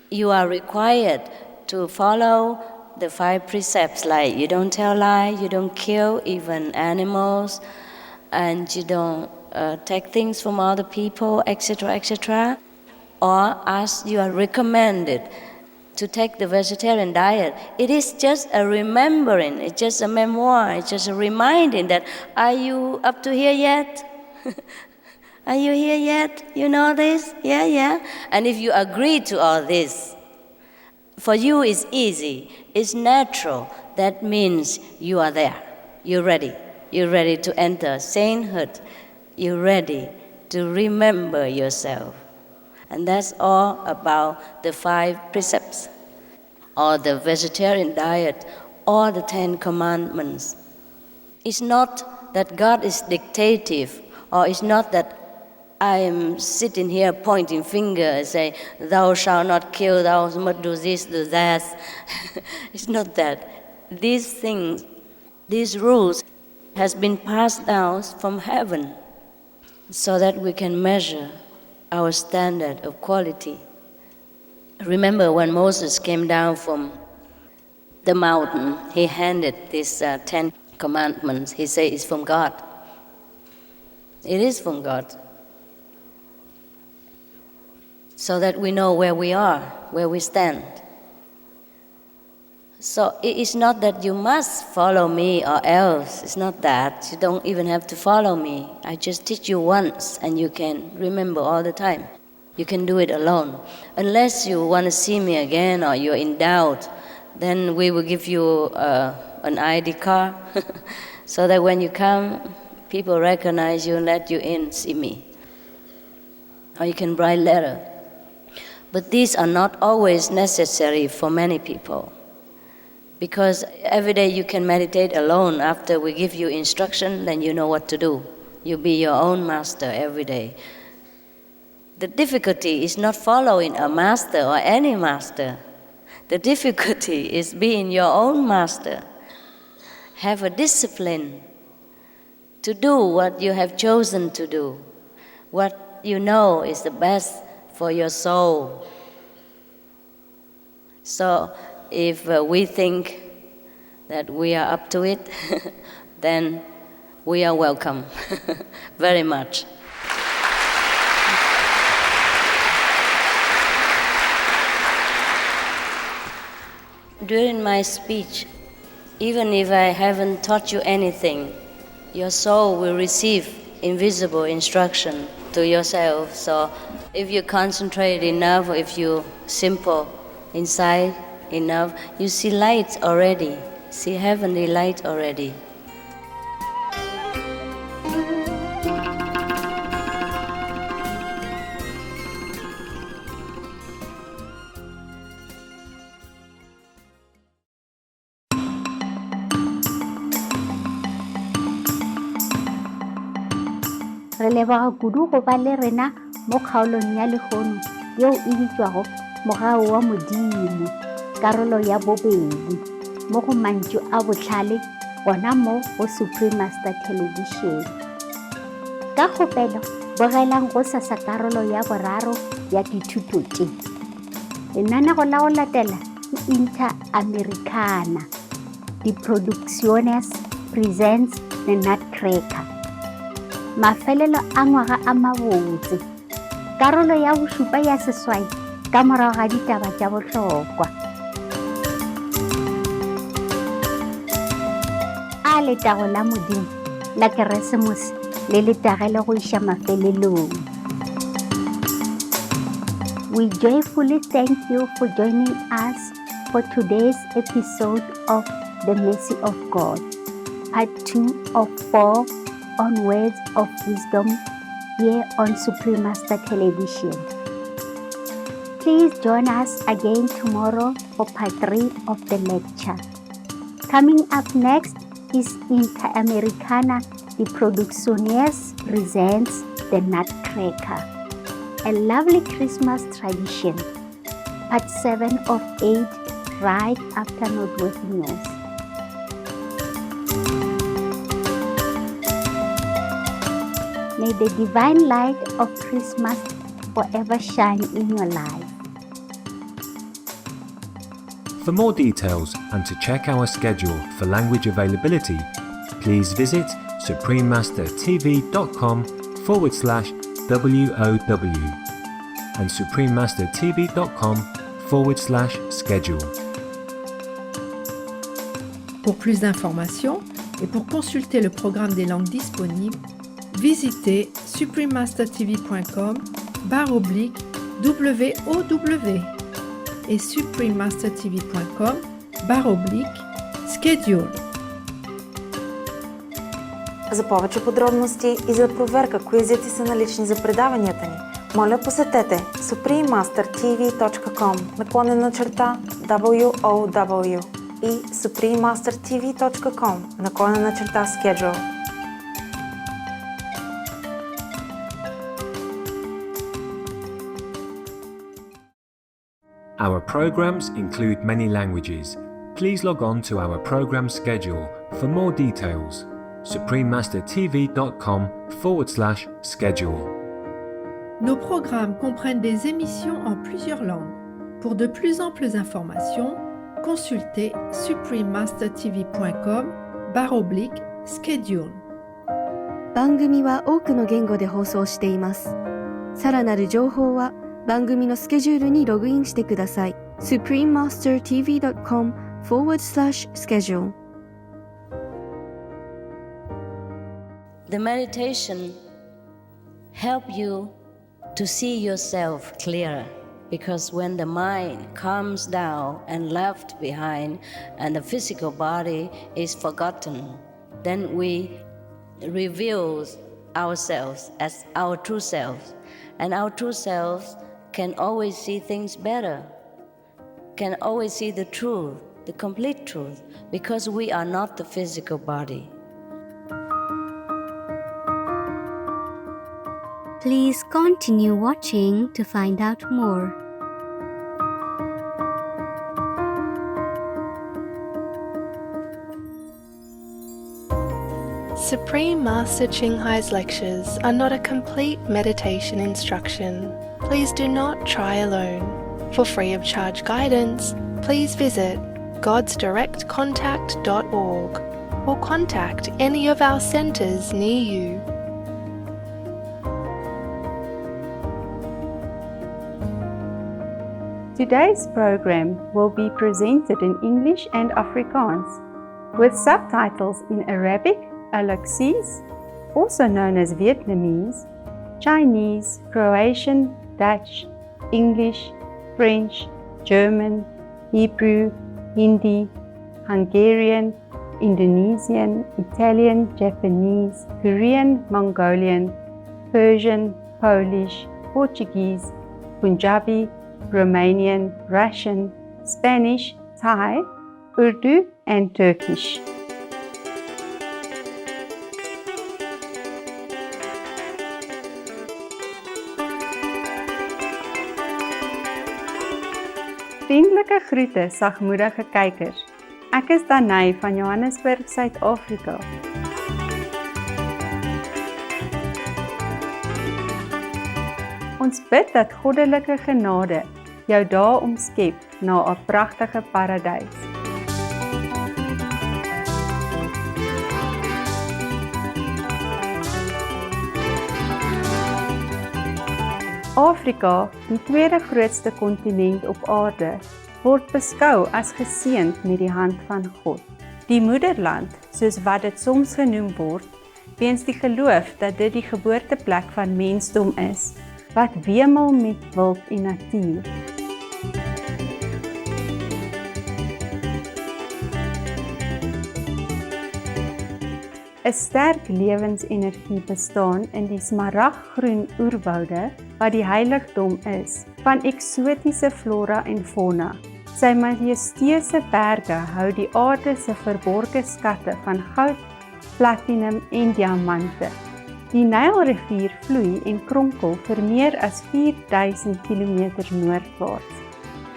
you are required to follow the 5 precepts, like you don't tell lies, you don't kill even animals, and you don't take things from other people, etc., etc., or as you are recommended to take the vegetarian diet, it is just a remembering, it's just a memoir, it's just a reminding that, are you up to here yet? Are you here yet? You know this? Yeah. And if you agree to all this, for you it's easy, it's natural. That means you are there. You're ready. You're ready to enter sainthood. You're ready to remember yourself. And that's all about the 5 precepts, or the vegetarian diet, or the 10 commandments. It's not that God is dictative, or it's not that I am sitting here pointing finger and say, thou shalt not kill, thou must do this, do that. It's not that. These things, these rules has been passed down from heaven so that we can measure our standard of quality. Remember when Moses came down from the mountain, he handed these 10 commandments. He said it's from God. It is from God. So that we know where we are, where we stand. So it is not that you must follow me or else. It's not that. You don't even have to follow me. I just teach you once and you can remember all the time. You can do it alone. Unless you want to see me again or you're in doubt, then we will give you an ID card so that when you come, people recognize you and let you in, see me. Or you can write letter. But these are not always necessary for many people. Because every day you can meditate alone. After we give you instruction, then you know what to do. You be your own master every day. The difficulty is not following a master or any master. The difficulty is being your own master. Have a discipline to do what you have chosen to do, what you know is the best for your soul. So if we think that we are up to it, then we are welcome very much. During my speech, even if I haven't taught you anything, your soul will receive invisible instruction to yourself. So if you concentrate enough, if you simple inside enough, you see light already, see heavenly light already. Re leboga kudu go ba le rena mo kgaolong ya legono yeo e bitswago mogao wa modimo, karolo ya bobedi mo go mantšu a botlhale gona mo go Supreme Master Television. Ka kgopelo bogelang go sa karolo ya boraro ya dithuto tše. Lenaneo la go latela ke Interamericana. Producciones presents The Nutcracker. Mafelelo a ngwaga a mabotse. Karolo ya bošupa ya seswai ka morago ga ditaba tša bohlokwa. A letago la modimo la Keresemose le letagele go iša mafelelong. We joyfully thank you for joining us for today's episode of The Mercy of God, Part 2 of 4 on Words of Wisdom here on Supreme Master Television. Please join us again tomorrow for Part 3 of the lecture. Coming up next is Interamericana Producciones presents The Nutcracker, a lovely Christmas tradition. Part 7 of 8 right after Noteworthy News. May the divine light of Christmas forever shine in your life. For more details and to check our schedule for language availability, please visit suprememastertv.com/WOW and suprememastertv.com/schedule. Pour plus d'informations et pour consulter le programme des langues disponibles, visitez suprememastertv.com/WOW et suprememastertv.com/schedule. За повече подробности и за проверка кои езици са налични за предаванията ни, моля посетете suprememastertv.com/WOW и suprememastertv.com/schedule. Our programs include many languages. Please log on to our program schedule for more details. suprememastertv.com/schedule. Nos programmes comprennent des émissions en plusieurs langues. Pour de plus amples informations, consultez suprememastertv.com/schedule. 番組は多くの言語で放送しています。さらなる情報は番組のスケジュールにログインしてください。suprememastertv.com/schedule. The meditation help you to see yourself clearer, because when the mind calms down and left behind and the physical body is forgotten, then we reveal ourselves as our true selves, and our true selves can always see things better, can always see the truth, the complete truth, because we are not the physical body. Please continue watching to find out more. Supreme Master Ching Hai's lectures are not a complete meditation instruction. Please do not try alone. For free of charge guidance, please visit godsdirectcontact.org or contact any of our centers near you. Today's program will be presented in English and Afrikaans, with subtitles in Arabic, Alexese, also known as Vietnamese, Chinese, Croatian, Dutch, English, French, German, Hebrew, Hindi, Hungarian, Indonesian, Italian, Japanese, Korean, Mongolian, Persian, Polish, Portuguese, Punjabi, Romanian, Russian, Spanish, Thai, Urdu, and Turkish. Vriendelike groete, sagmoedige kykers. Ek is Danai van Johannesburg, Suid-Afrika. Ons bid dat goddelike genade jou daar omskep na 'n pragtige paradys. Afrika, die tweede grootste kontinent op aarde, word beskou as geseënd met die hand van God. Die moederland, soos wat dit soms genoem word, weens die geloof dat dit die geboorteplek van mensdom is, wat wemel met wild en natuur. Een sterk lewensenergie bestaan in die smaraggroen oerwoude wat die heiligdom is van eksotiese flora en fauna. Sy majestueuse berge hou die aarde se verborgde skatte van goud, platinum en diamante. Die Nylrivier vloei en kronkel vir meer as 4000 km noordwaarts,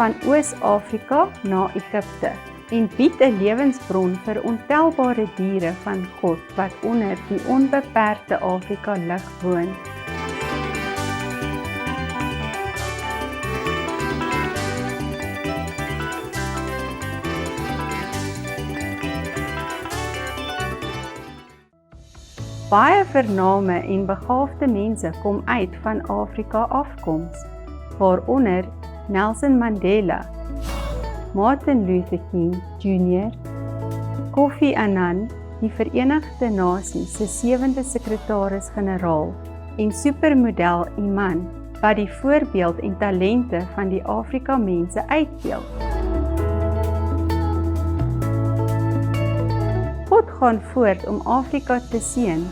van Oos-Afrika na Egipte, en bied 'n lewensbron vir ontelbare diere van God wat onder die onbeperkte Afrika lig woon. Baie vername en begaafde mense kom uit van Afrika afkoms, waaronder Nelson Mandela, Martin Luther King Jr., Kofi Annan, die Verenigde Nasies se 7de sekretaris-generaal, en supermodel Iman, wat die voorbeeld en talente van die Afrika mense uitbeeld. God gaan voort om Afrika te seën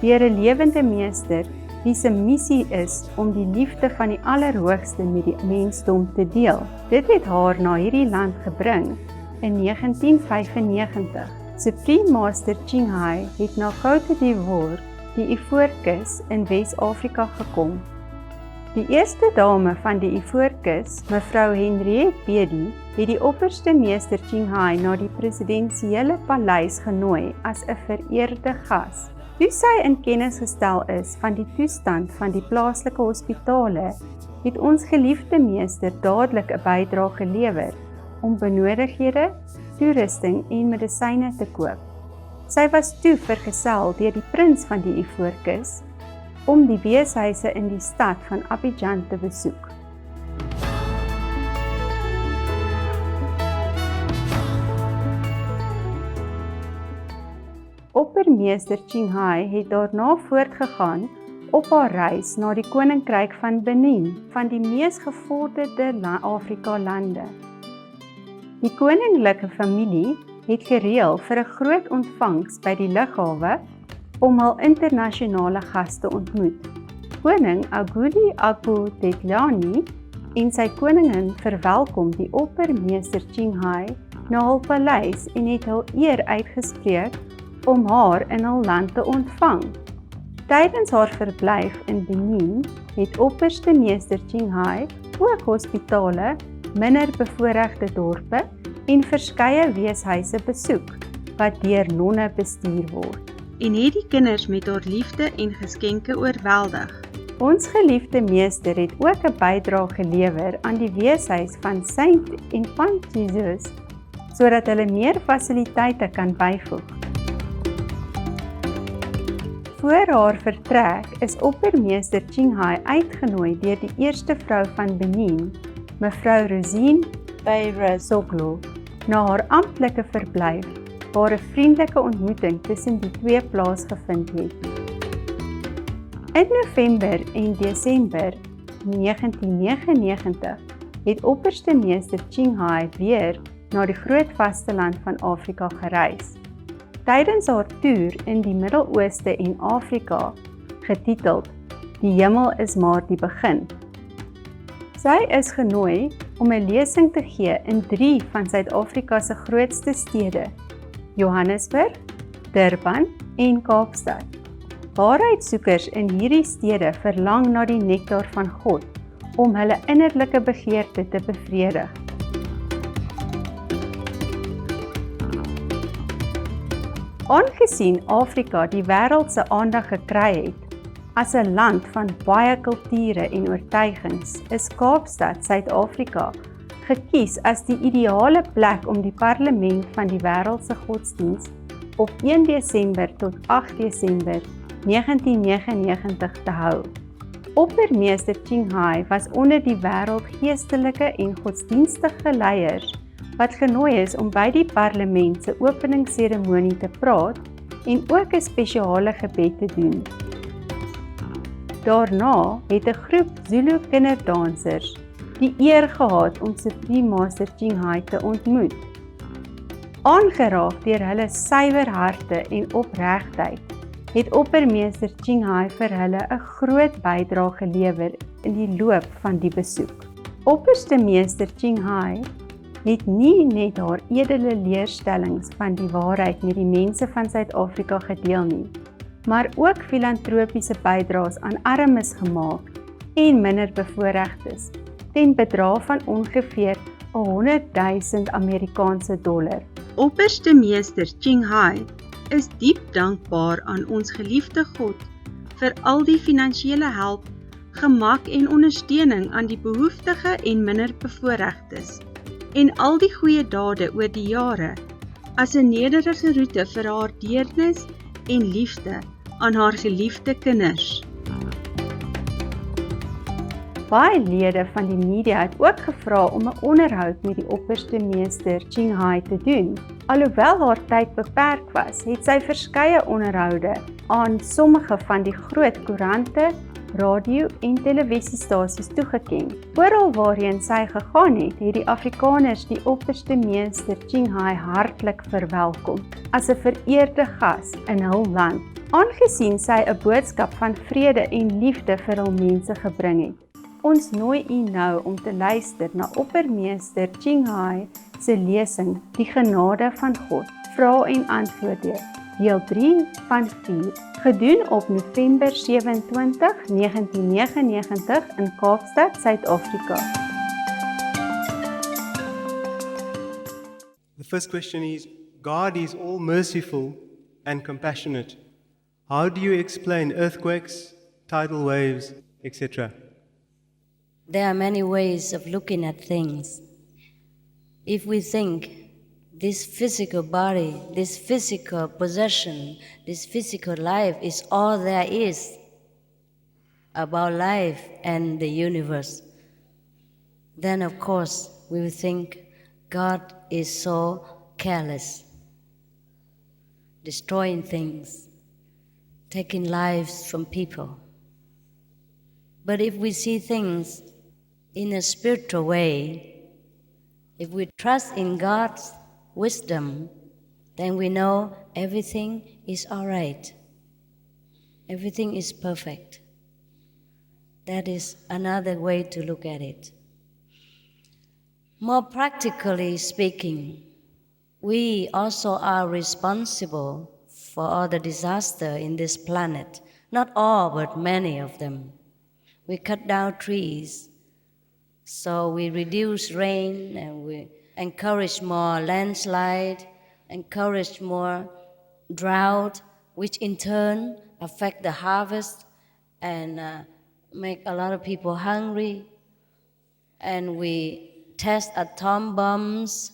deur 'n lewende meester wie se missie is om die liefde van die Allerhoogste met die mensdom te deel. Dit het haar na hierdie land gebring in 1995. Supreme Master Ching Hai het na Côte d'Ivoire, die Ivoorkus in Wes-Afrika gekom. Die eerste dame van die Ivoorkus, mevrou Henriette Bedi, het die opperste meester Ching Hai na die presidensiële paleis genooi as 'n vereerde gas. Toe sy in kennis gestel is van die toestand van die plaaslike hospitale, het ons geliefde meester dadelik 'n bydrae gelewer om benodighede, toerusting en medisyne te koop. Sy was toe vergesel deur die prins van die Ivoorkus om die weeshuise in die stad van Abidjan te besoek. Oppermeester Ching Hai het daarna voortgegaan op haar reis na die koninkryk van Benin, van die mees gevorderde Afrika lande. Die koninklike familie het gereël vir 'n groot ontvangs by die lughawe om hul internasionale gaste ontmoet. Koning Aguli Agbo Tetlani en sy koningin verwelkom die oppermeester Ching Hai na hul paleis en het hul eer uitgespreek om haar in hul land te ontvang. Tydens haar verblyf in Benin het opperste meester Ching Hai ook hospitale, minder bevoorregte dorpe en verskeie weeshuise besoek wat deur nonne bestuur word. En het die kinders met haar liefde en geskenke oorweldig. Ons geliefde meester het ook 'n bydrae gelewer aan die weeshuis van Saint Infant Jesus sodat hulle meer fasiliteite kan byvoeg. Voor haar vertrek is oppermeester Ching Hai uitgenooi deur die eerste vrou van Benin, mevrou Rosine Bayrazoglu, na haar amptelike verblyf, waar 'n vriendelike ontmoeting tussen die twee plaasgevind het. In November en Desember 1999 het opperste meester Ching Hai weer na die groot vasteland van Afrika gereis. Tydens haar toer in die Midde-Ooste en Afrika, getiteld "Die hemel is maar die begin". Sy is genooi om 'n lesing te gee in 3 van Suid-Afrika se grootste stede, Johannesburg, Durban en Kaapstad. Waarheidsoekers in hierdie stede verlang na die nektar van God om hulle innerlike begeerte te bevredig. Aangesien Afrika die wêreld se aandag gekry het, As 'n land van baie kulture en oortuigings, is Kaapstad, Suid-Afrika, gekies as die ideale plek om die parlement van die wêreldse godsdiens op 1 Desember tot 8 Desember 1999 te hou. Oppermeester Ching Hai was onder die wêreldgeestelike en godsdienstige leiers wat genooi is om by die parlement se openingsseremonie te praat en ook 'n spesiale gebed te doen. Daarna het 'n groep Zulu kinderdansers die eer gehad om Supreme Master Ching Hai te ontmoet. Aangeraak deur hulle suiwer harte en opregtheid, het Oppermeester Ching Hai vir hulle 'n groot bydrae gelewer in die loop van die besoek. Opperste Meester Ching Hai het nie net haar edele leerstellings van die waarheid met die mense van Suid-Afrika gedeel nie, maar ook filantropiese bydraes aan armes gemaak en minderbevoorregtes ten bedrag van ongeveer 100,000 Amerikaanse dollar. Opperste Meester Ching Hai is diep dankbaar aan ons geliefde God vir al die finansiële help, gemak en ondersteuning aan die behoeftige en minderbevoorregtes en al die goeie dade oor die jare as 'n nederige roete vir haar deernis en liefde aan haar geliefde kinders. Baie lede van die media het ook gevra om 'n onderhoud met die Opperste Meester Ching Hai te doen. Alhoewel haar tyd beperk was, het sy verskeie onderhoude aan sommige van die groot koerante, radio en televisiestasies toegeken. Oral waarheen sy gegaan het, het die Afrikaners die Opperste Meester Ching Hai hartlik verwelkom as 'n vereerde gas in hul land, aangesien sy 'n boodskap van vrede en liefde vir hul mense gebring het. Ons nooi u nou om te luister na Oppermeester Ching Hai se lesing Die Genade van God, vrae en antwoorde, deel 3 van 4, gedoen op November 27, 1999 in Kaapstad, Suid-Afrika. The first question is, God is all merciful and compassionate. How do you explain earthquakes, tidal waves, etc.? There are many ways of looking at things. If we think this physical body, this physical possession, this physical life is all there is about life and the universe, then of course we will think God is so careless, destroying things, taking lives from people. But if we see things in a spiritual way, if we trust in God's wisdom, then we know everything is all right. Everything is perfect. That is another way to look at it. More practically speaking, we also are responsible for all the disaster in this planet. Not all, but many of them. We cut down trees, so we reduce rain and we encourage more landslide, encourage more drought, which in turn affect the harvest and make a lot of people hungry. And we test atom bombs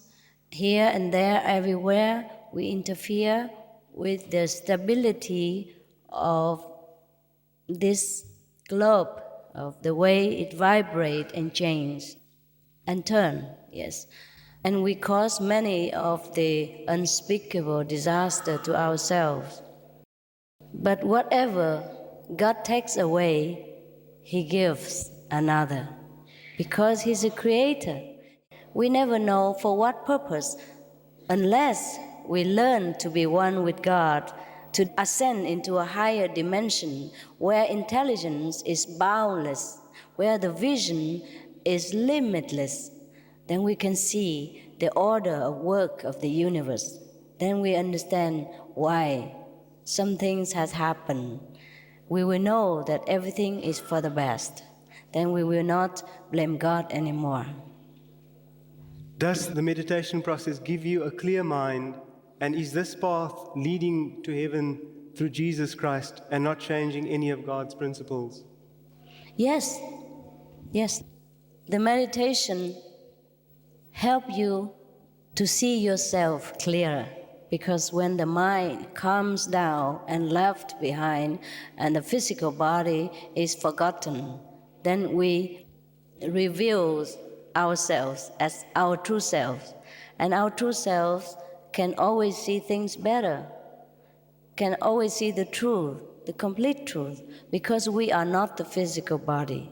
here and there, everywhere. We interfere with the stability of this globe, of the way it vibrates and changes and turn, yes. And we cause many of the unspeakable disaster to ourselves. But whatever God takes away, He gives another. Because He's a creator. We never know for what purpose, unless we learn to be one with God, to ascend into a higher dimension where intelligence is boundless, where the vision is limitless. Then we can see the order of work of the universe. Then we understand why some things has happened. We will know that everything is for the best. Then we will not blame God anymore. Does the meditation process give you a clear mind, and is this path leading to heaven through Jesus Christ and not changing any of God's principles? Yes, yes. The meditation help you to see yourself clearer, because when the mind calms down and left behind and the physical body is forgotten, then we reveal ourselves as our true selves. And our true selves can always see things better, can always see the truth, the complete truth, because we are not the physical body.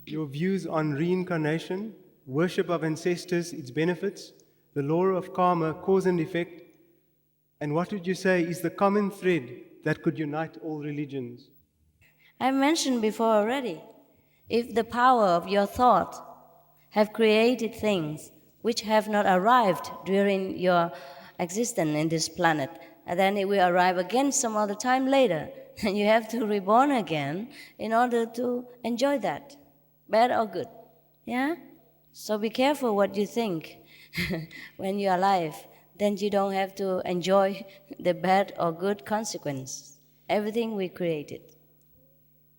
Your views on reincarnation, worship of ancestors, its benefits, the law of karma, cause and effect, and what would you say is the common thread that could unite all religions? I mentioned before already, if the power of your thought have created things which have not arrived during your existence in this planet, and then it will arrive again some other time later, and you have to reborn again in order to enjoy that, bad or good. Yeah? So be careful what you think when you're alive. Then you don't have to enjoy the bad or good consequence. Everything we created.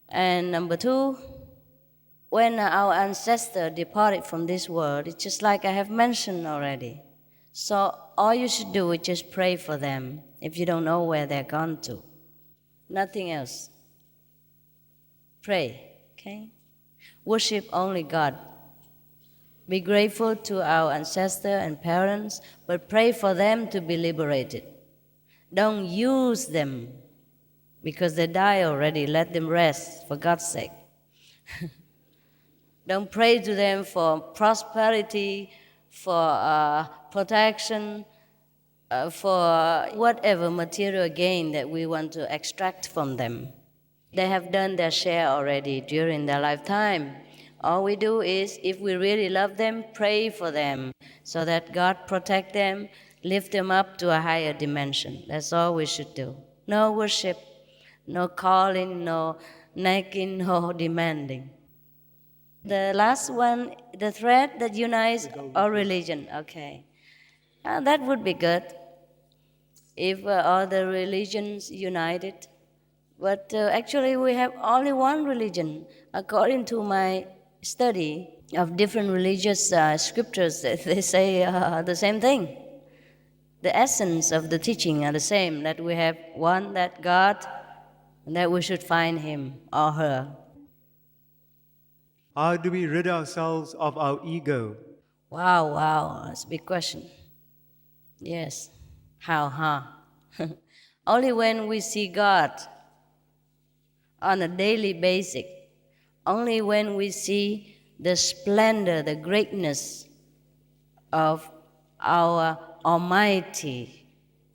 And number two, when our ancestor departed from this world, it's just like I have mentioned already. So all you should do is just pray for them if you don't know where they're gone to. Nothing else. Pray, okay? Worship only God. Be grateful to our ancestors and parents, but pray for them to be liberated. Don't use them because they die already. Let them rest, for God's sake. Don't pray to them for prosperity, for protection, for whatever material gain that we want to extract from them. They have done their share already during their lifetime. All we do is, if we really love them, pray for them so that God protect them, lift them up to a higher dimension. That's all we should do. No worship, no calling, no nagging, no demanding. The last one, the thread that unites all religion. Okay. That would be good if all the religions united. But actually we have only one religion. According to my study of different religious scriptures, they say the same thing. The essence of the teaching are the same, that we have one, that God, and that we should find Him or her. How do we rid ourselves of our ego? Wow, that's a big question. Yes, how, huh? Only when we see God on a daily basis, only when we see the splendor, the greatness of our Almighty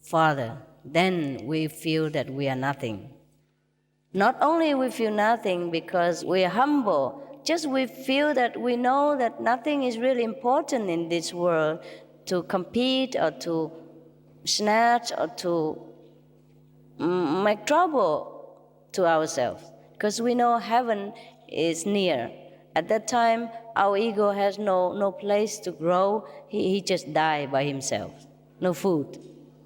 Father, then we feel that we are nothing. Not only we feel nothing because we are humble, just we feel that we know that nothing is really important in this world to compete or to snatch or to make trouble to ourselves, because we know heaven is near. At that time, our ego has no place to grow. He just died by himself. No food.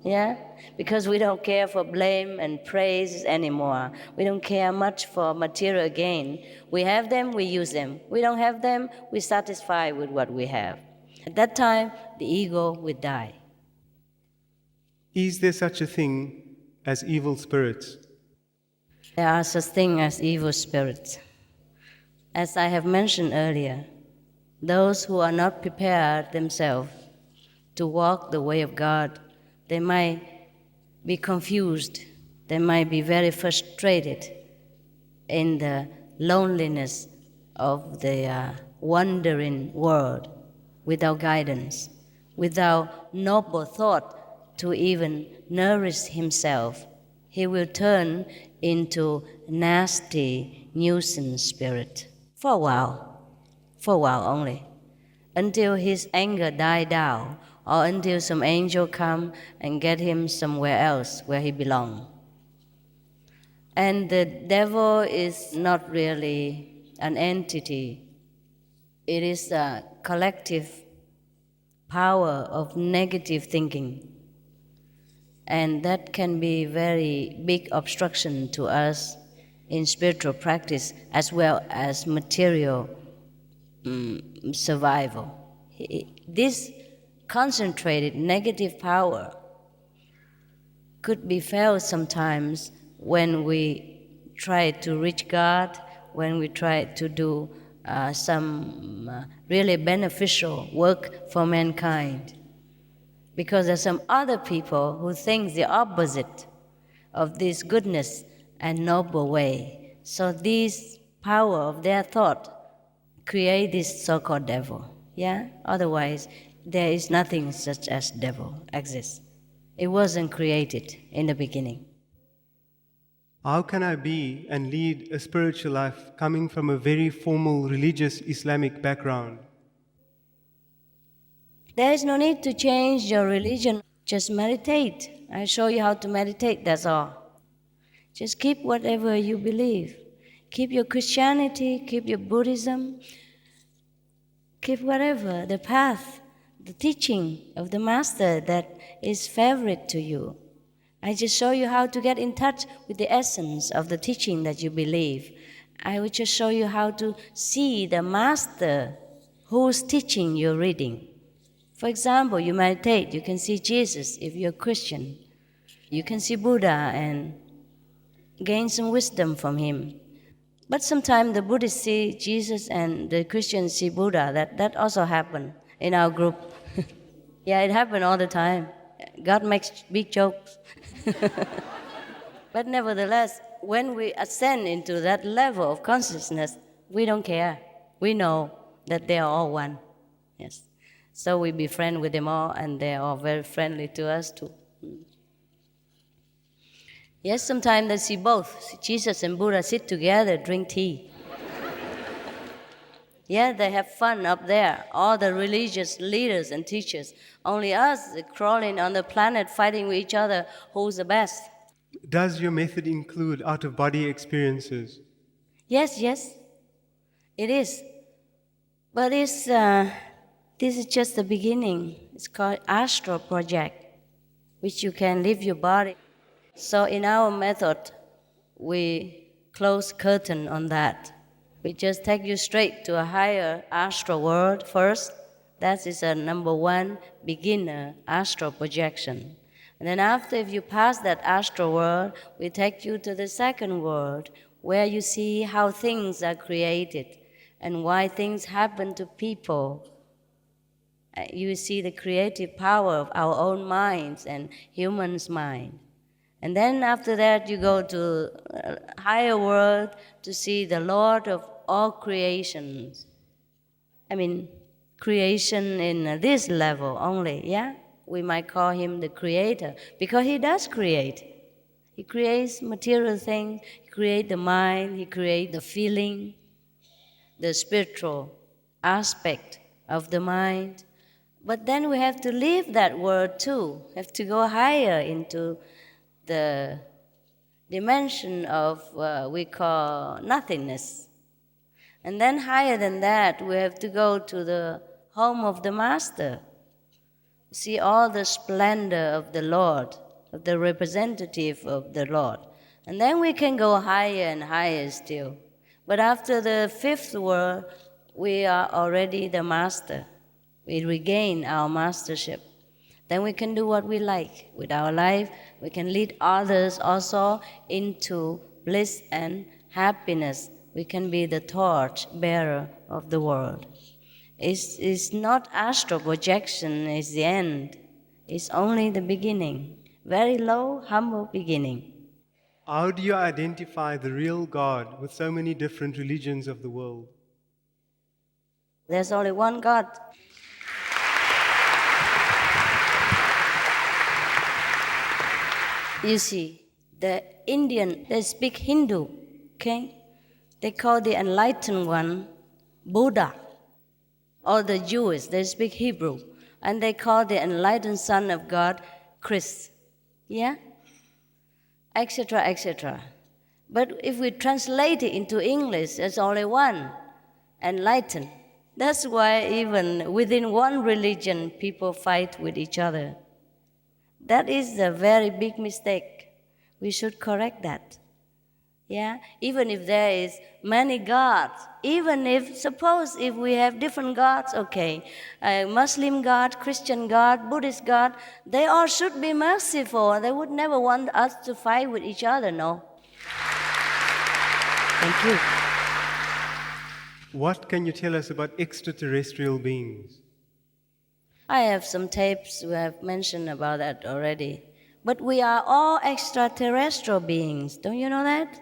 Yeah? Because we don't care for blame and praise anymore. We don't care much for material gain. We have them, we use them. We don't have them, we satisfy with what we have. At that time, the ego will die. Is there such a thing as evil spirits? There are such things as evil spirits. As I have mentioned earlier, those who are not prepared themselves to walk the way of God, they might be confused, they might be very frustrated in the loneliness of the wandering world without guidance, without noble thought to even nourish himself. He will turn into nasty nuisance spirit for a while only, until his anger die down, or until some angel come and get him somewhere else where he belongs. And the devil is not really an entity. It is a collective power of negative thinking. And that can be very big obstruction to us in spiritual practice as well as material survival. This concentrated negative power could be felt sometimes when we try to reach God, when we try to do some really beneficial work for mankind. Because there's some other people who think the opposite of this goodness and noble way. So this power of their thought create this so-called devil. Yeah? Otherwise, there is nothing such as devil exists. It wasn't created in the beginning. How can I be and lead a spiritual life coming from a very formal religious Islamic background? There is no need to change your religion. Just meditate. I show you how to meditate, that's all. Just keep whatever you believe. Keep your Christianity, keep your Buddhism, keep whatever, the path, the teaching of the Master that is favorite to you. I just show you how to get in touch with the essence of the teaching that you believe. I will just show you how to see the Master whose teaching you're reading. For example, you meditate, you can see Jesus if you're Christian. You can see Buddha and gain some wisdom from him. But sometimes the Buddhists see Jesus and the Christians see Buddha. That also happened in our group. Yeah, it happened all the time. God makes big jokes. But nevertheless, when we ascend into that level of consciousness, we don't care. We know that they are all one. Yes. So we befriend with them all, and they are all very friendly to us too. Yes, sometimes they see both. Jesus and Buddha sit together, drink tea. Yeah, they have fun up there, all the religious leaders and teachers. Only us crawling on the planet fighting with each other, who's the best? Does your method include out-of-body experiences? Yes, it is. But this is just the beginning. It's called Astral Project, which you can leave your body. So in our method, we close curtain on that. We just take you straight to a higher astral world first. That is a number one beginner astral projection. And then after, if you pass that astral world, we take you to the second world, where you see how things are created and why things happen to people. You see the creative power of our own minds and humans' mind. And then after that, you go to a higher world to see the Lord of all creations. I mean, creation in this level only, yeah? We might call him the creator, because he does create. He creates material things, he creates the mind, he creates the feeling, the spiritual aspect of the mind. But then we have to leave that world too, have to go higher into the dimension of we call nothingness. And then higher than that, we have to go to the home of the Master, see all the splendor of the Lord, of the representative of the Lord. And then we can go higher and higher still. But after the fifth world, we are already the Master. We regain our mastership. Then we can do what we like with our life. We can lead others also into bliss and happiness. We can be the torch bearer of the world. It's not astral projection is the end. It's only the beginning. Very low, humble beginning. How do you identify the real God with so many different religions of the world? There's only one God. You see, the Indian, they speak Hindu, okay? They call the enlightened one Buddha. Or the Jewish, they speak Hebrew. And they call the enlightened Son of God Christ. Yeah? Etc., etc. But if we translate it into English, there's only one, enlightened. That's why even within one religion, people fight with each other. That is a very big mistake. We should correct that. Yeah, even if there is many gods, even if, suppose if we have different gods, okay, Muslim God, Christian God, Buddhist God, they all should be merciful. They would never want us to fight with each other, no. Thank you. What can you tell us about extraterrestrial beings? I have some tapes who have mentioned about that already. But we are all extraterrestrial beings. Don't you know that?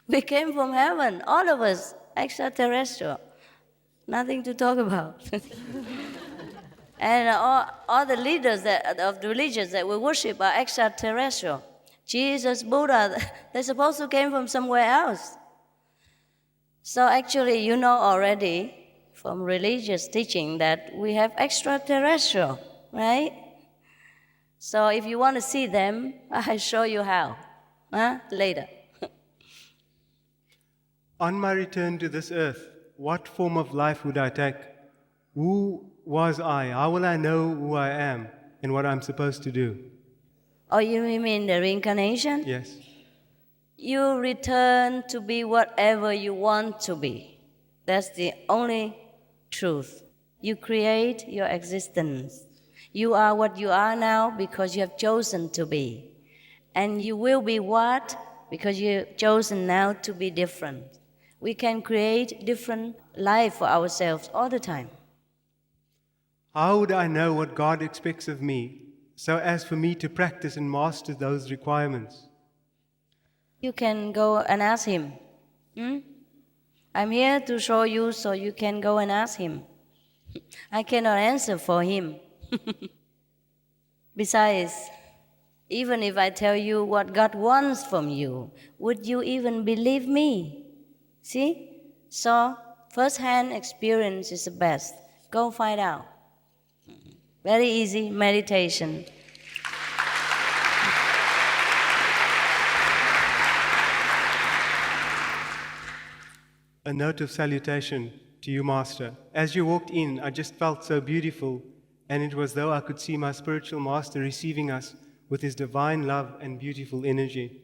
We came from heaven, all of us, extraterrestrial. Nothing to talk about. And all the leaders of the religions that we worship are extraterrestrial. Jesus, Buddha, they're supposed to came from somewhere else. So actually, you know already from religious teaching that we have extraterrestrial, right? So if you want to see them, I'll show you how, later. On my return to this earth, what form of life would I take? Who was I? How will I know who I am and what I'm supposed to do? Oh, you mean the reincarnation? Yes. You return to be whatever you want to be. That's the only truth. You create your existence. You are what you are now because you have chosen to be. And you will be what? Because you've chosen now to be different. We can create different life for ourselves all the time. How would I know what God expects of me so as for me to practice and master those requirements? You can go and ask Him. I'm here to show you so you can go and ask Him. I cannot answer for Him. Besides, even if I tell you what God wants from you, would you even believe me? See? So, first-hand experience is the best. Go find out. Very easy meditation. A note of salutation to you, Master. As you walked in, I just felt so beautiful, and it was though I could see my spiritual Master receiving us with his divine love and beautiful energy.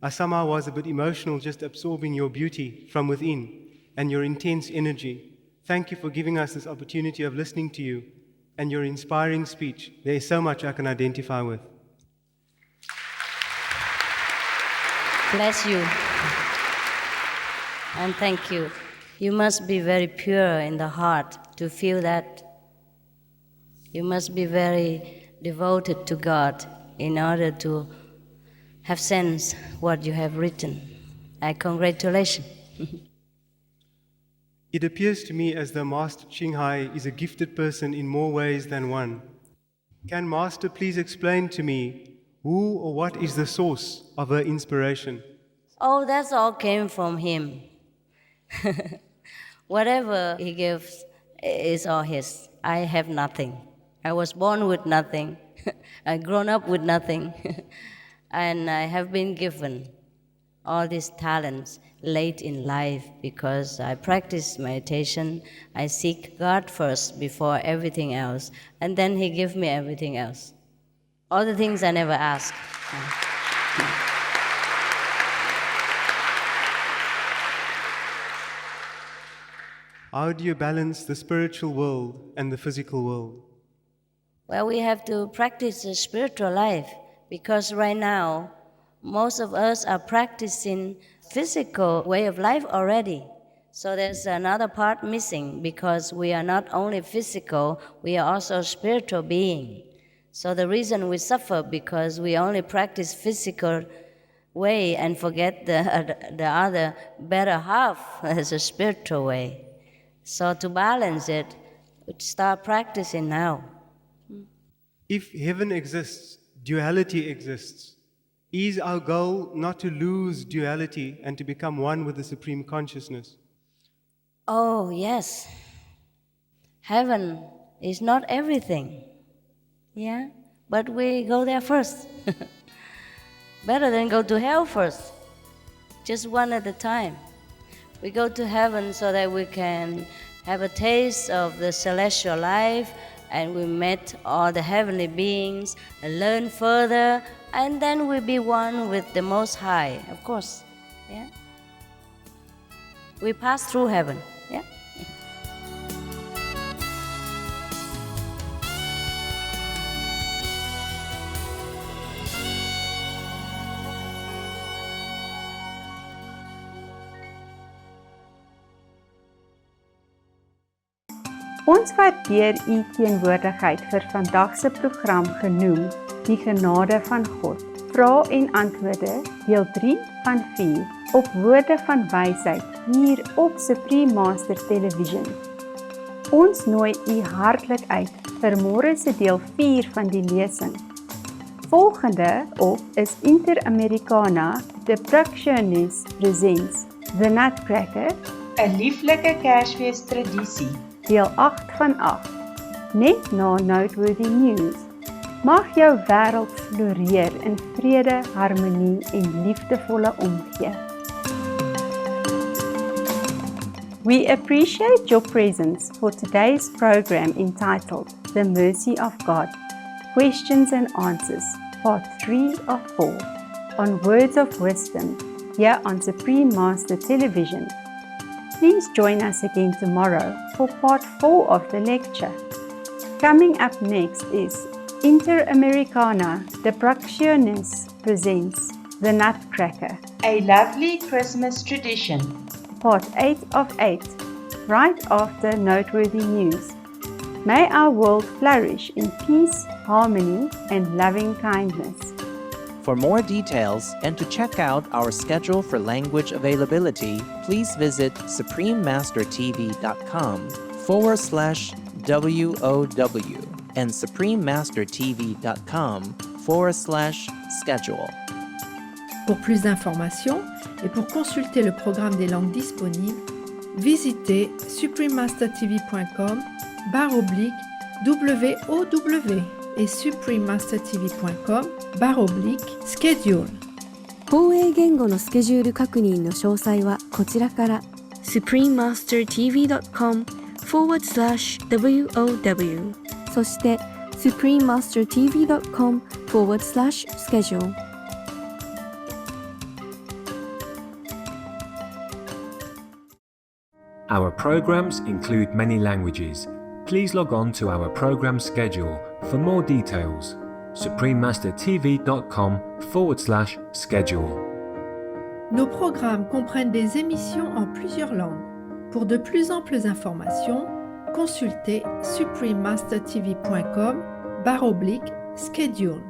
I somehow was a bit emotional just absorbing your beauty from within and your intense energy. Thank you for giving us this opportunity of listening to you and your inspiring speech. There is so much I can identify with. Bless you. And thank you. You must be very pure in the heart to feel that. You must be very devoted to God in order to have sense what you have written. I congratulate you. It appears to me as though Master Ching Hai is a gifted person in more ways than one. Can Master please explain to me who or what is the source of her inspiration? Oh, that's all came from him. Whatever he gives is all his. I have nothing. I was born with nothing. I grown up with nothing. And I have been given all these talents late in life because I practice meditation. I seek God first before everything else. And then he gives me everything else. All the things I never asked. How do you balance the spiritual world and the physical world? Well, we have to practice the spiritual life because right now, most of us are practicing physical way of life already. So there's another part missing because we are not only physical, we are also spiritual being. So the reason we suffer because we only practice physical way and forget the other better half as a spiritual way. So to balance it, start practicing now. If heaven exists, duality exists. Is our goal not to lose duality and to become one with the Supreme Consciousness? Oh, yes. Heaven is not everything. Yeah? But we go there first. Better than go to hell first. Just one at a time. We go to heaven so that we can have a taste of the celestial life, and we met all the heavenly beings and learn further, and then we be one with the Most High, of course. Yeah. We pass through heaven. Yeah. Ons waardeer u teenwoordigheid vir vandag se program genoem Die Genade van God. Vrae en antwoorde deel 3 van 4 op Woorde van Wysheid hier op Supreme Master Television. Ons nooi u hartlik uit vir môre se deel 4 van die lesing. Volgende op is Interamericana, The Practitioners Presents The Nutcracker, 'n lieflike Kersfees-tradisie. deel 8 van 8, net na Noteworthy News. Mag jou wêreld floreer in vrede, harmonie en liefdevolle omgee. We appreciate your presence for today's program entitled The Mercy of God, Questions and Answers, Part 3 of 4, on Words of Wisdom, here on Supreme Master Television. Please join us again tomorrow for Part 4 of the lecture. Coming up next is Interamericana, The Practitioners Presents The Nutcracker, A lovely Christmas tradition. Part 8 of 8, right after Noteworthy News. May our world flourish in peace, harmony, and loving kindness. For more details and to check out our schedule for language availability, please visit suprememastertv.com/WOW and suprememastertv.com/schedule. Pour plus d'informations et pour consulter le programme des langues disponibles, visitez suprememastertv.com/WOW et suprememastertv.com/schedule。放映言語のスケジュール確認の詳細はこちらから suprememastertv.com/WOW そして suprememastertv.com/schedule。Our programs include many languages. Please log on to our program schedule for more details. suprememastertv.com/schedule. Nos programmes comprennent des émissions en plusieurs langues. Pour de plus amples informations, consultez suprememastertv.com/schedule.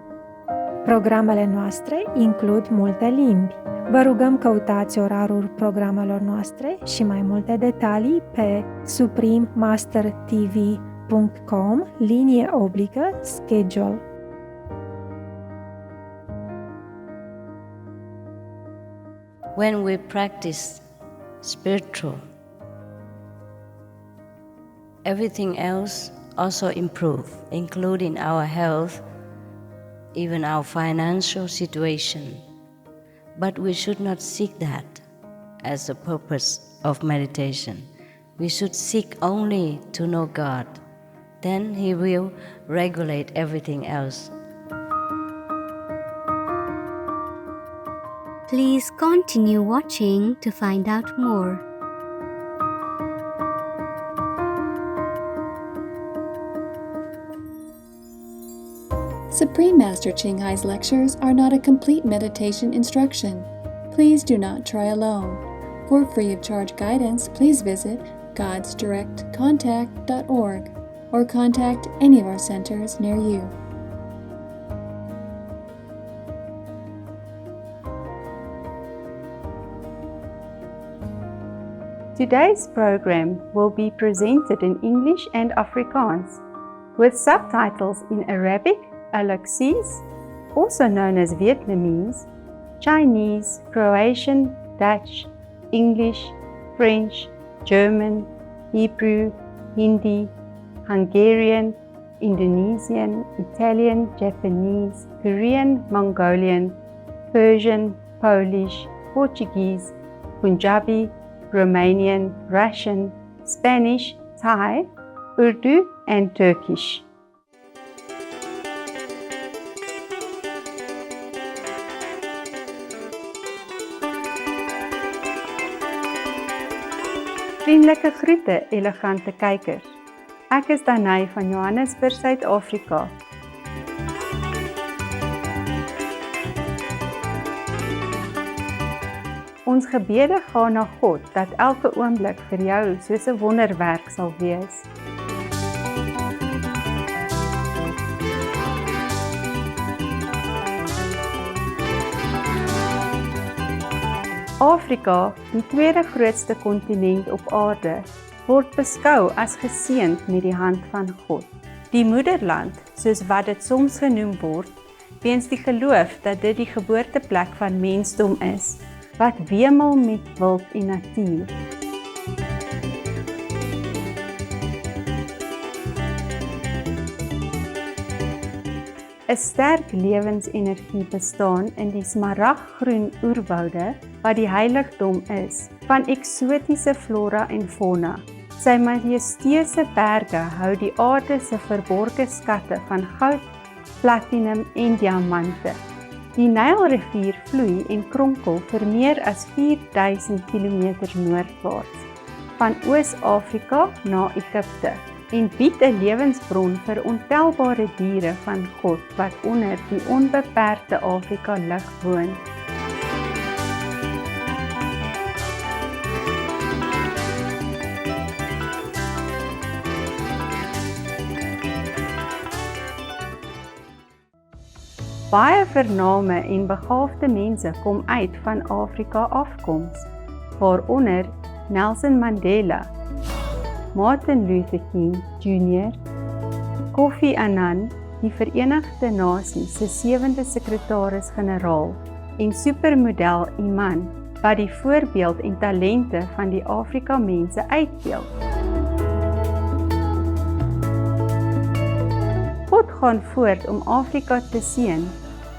Programele noastre includ multe limbi. Vă rugăm căutați orarul programelor noastre și mai multe detalii pe suprememastertv.com/schedule. When we practice spiritual, everything else also improve, including our health, even our financial situation. But we should not seek that as the purpose of meditation. We should seek only to know God. Then He will regulate everything else. Please continue watching to find out more. Supreme Master Ching Hai's lectures are not a complete meditation instruction. Please do not try alone. For free of charge guidance, please visit godsdirectcontact.org or contact any of our centers near you. Today's program will be presented in English and Afrikaans, with subtitles in Arabic, Alexese, also known as Vietnamese, Chinese, Croatian, Dutch, English, French, German, Hebrew, Hindi, Hungarian, Indonesian, Italian, Japanese, Korean, Mongolian, Persian, Polish, Portuguese, Punjabi, Romanian, Russian, Spanish, Thai, Urdu and Turkish. Vriendelike groete, elegante kykers. Ek is Danai van Johannesburg, Suid-Afrika. Ons gebede gaan na God dat elke oomblik vir jou soos 'n wonderwerk sal wees. Afrika, die tweede grootste kontinent op aarde, word beskou as geseënd met die hand van God. Die moederland, soos wat dit soms genoem word, weens die geloof dat dit die geboorteplek van mensdom is, wat wemel met wild en natuur. ‘n sterk lewensenergie bestaan in die smaraggroen oerwoude wat die heiligdom is van eksotiese flora en fauna. Sy majestueuse berge hou die aarde se verborgde skatte van goud, platinum en diamante. Die Nylrivier vloei en kronkel vir meer as 4000 km noordwaarts, van Oos-Afrika na Egipte, en bied 'n lewensbron vir ontelbare diere van God wat onder die onbeperkte Afrika lig woon. Baie vername en begaafde mense kom uit van Afrika afkoms, waaronder Nelson Mandela, Martin Luther King Jr., Kofi Annan, die Verenigde Nasies se 7de sekretaris-generaal, en supermodel Iman, wat die voorbeeld en talente van die Afrika mense uitbeeld. God gaan voort om Afrika te seën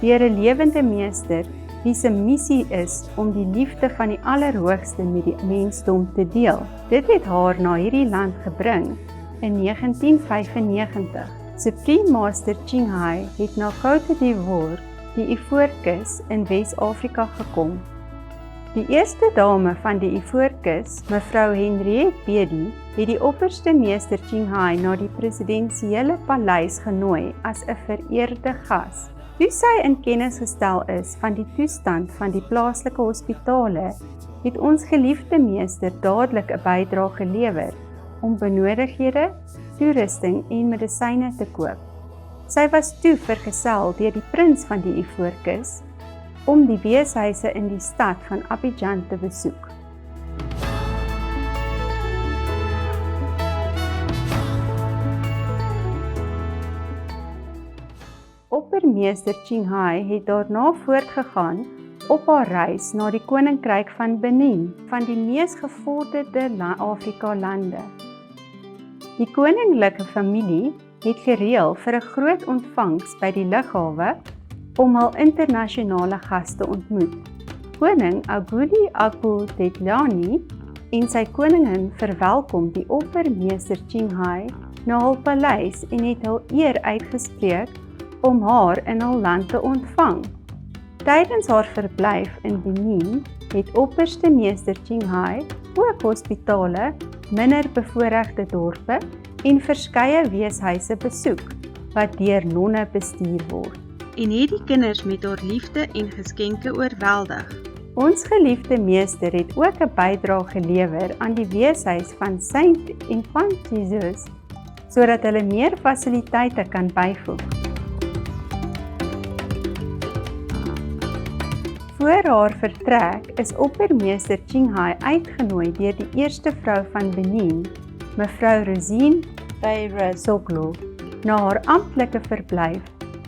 deur 'n lewende meester wie se missie is om die liefde van die Allerhoogste met die mensdom te deel. Dit het haar na hierdie land gebring in 1995. Supreme Master Ching Hai het na Côte d'Ivoire, die Ivoorkus in Wes-Afrika gekom. Die eerste dame van die Ivoorkus, mevrou Henriette Bedi, het die opperste meester Ching Hai na die presidensiële paleis genooi as 'n vereerde gas. Toe sy in kennis gestel is van die toestand van die plaaslike hospitale, het ons geliefde meester dadelik 'n bydrae gelewer om benodighede, toerusting en medisyne te koop. Sy was toe vergesel deur die prins van die Ivoorkus om die weeshuise in die stad van Abidjan te besoek. Oppermeester Ching Hai het daarna voortgegaan op haar reis na die koninkryk van Benin, van die mees gevorderde Afrika lande. Die koninklike familie het gereël vir 'n groot ontvangs by die lughawe om hul internasionale gaste ontmoet. Koning Aguli Agbu Tetlani en sy koningin verwelkom die oppermeester Ching Hai na hul paleis en het hul eer uitgespreek om haar in hul land te ontvang. Tydens haar verblyf in Benin het opperste meester Ching Hai ook hospitale, minder bevoorregte dorpe en verskeie weeshuise besoek wat deur nonne bestuur word, en het die kinders met haar liefde en geskenke oorweldig. Ons geliefde meester het ook 'n bydrae gelewer aan die weeshuis van Saint Infant Jesus, sodat hulle meer fasiliteite kan byvoeg. Voor haar vertrek is oppermeester Ching Hai uitgenooi deur die eerste vrou van Benin, mevrou Rosine Bayrazoglu, na haar amptelike verblyf,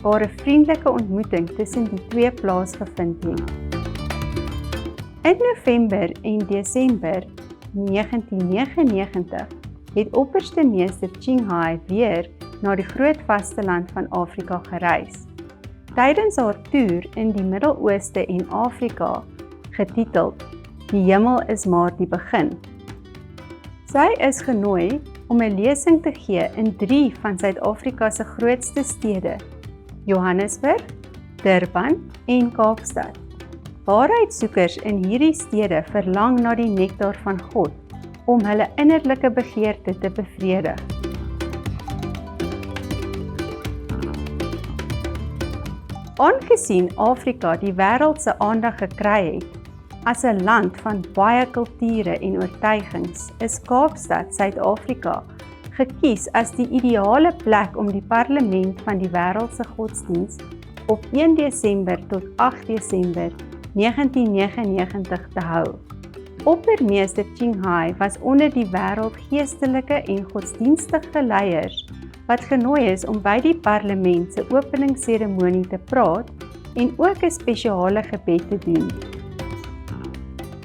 waar 'n vriendelike ontmoeting tussen die twee plaasgevind het. In November en Desember 1999 het opperste meester Ching Hai weer na die groot vasteland van Afrika gereis. Tydens haar toer in die Midde-Ooste en Afrika, getiteld "Die hemel is maar die begin". Sy is genooi om 'n lesing te gee in 3 van Suid-Afrika se grootste stede: Johannesburg, Durban en Kaapstad. Waarheidsoekers in hierdie stede verlang na die nektar van God om hulle innerlike begeerte te bevredig. Aangesien Afrika die wêreld se aandag gekry het, as 'n land van baie kulture en oortuigings, is Kaapstad, Suid-Afrika, gekies as die ideale plek om die parlement van die wêreldse godsdiens op 1 Desember tot 8 Desember 1999 te hou. Oppermeester Qinghai was onder die wêreld geestelike en godsdienstige leiers wat genooi is om by die parlement se openingsseremonie te praat en ook 'n spesiale gebed te doen.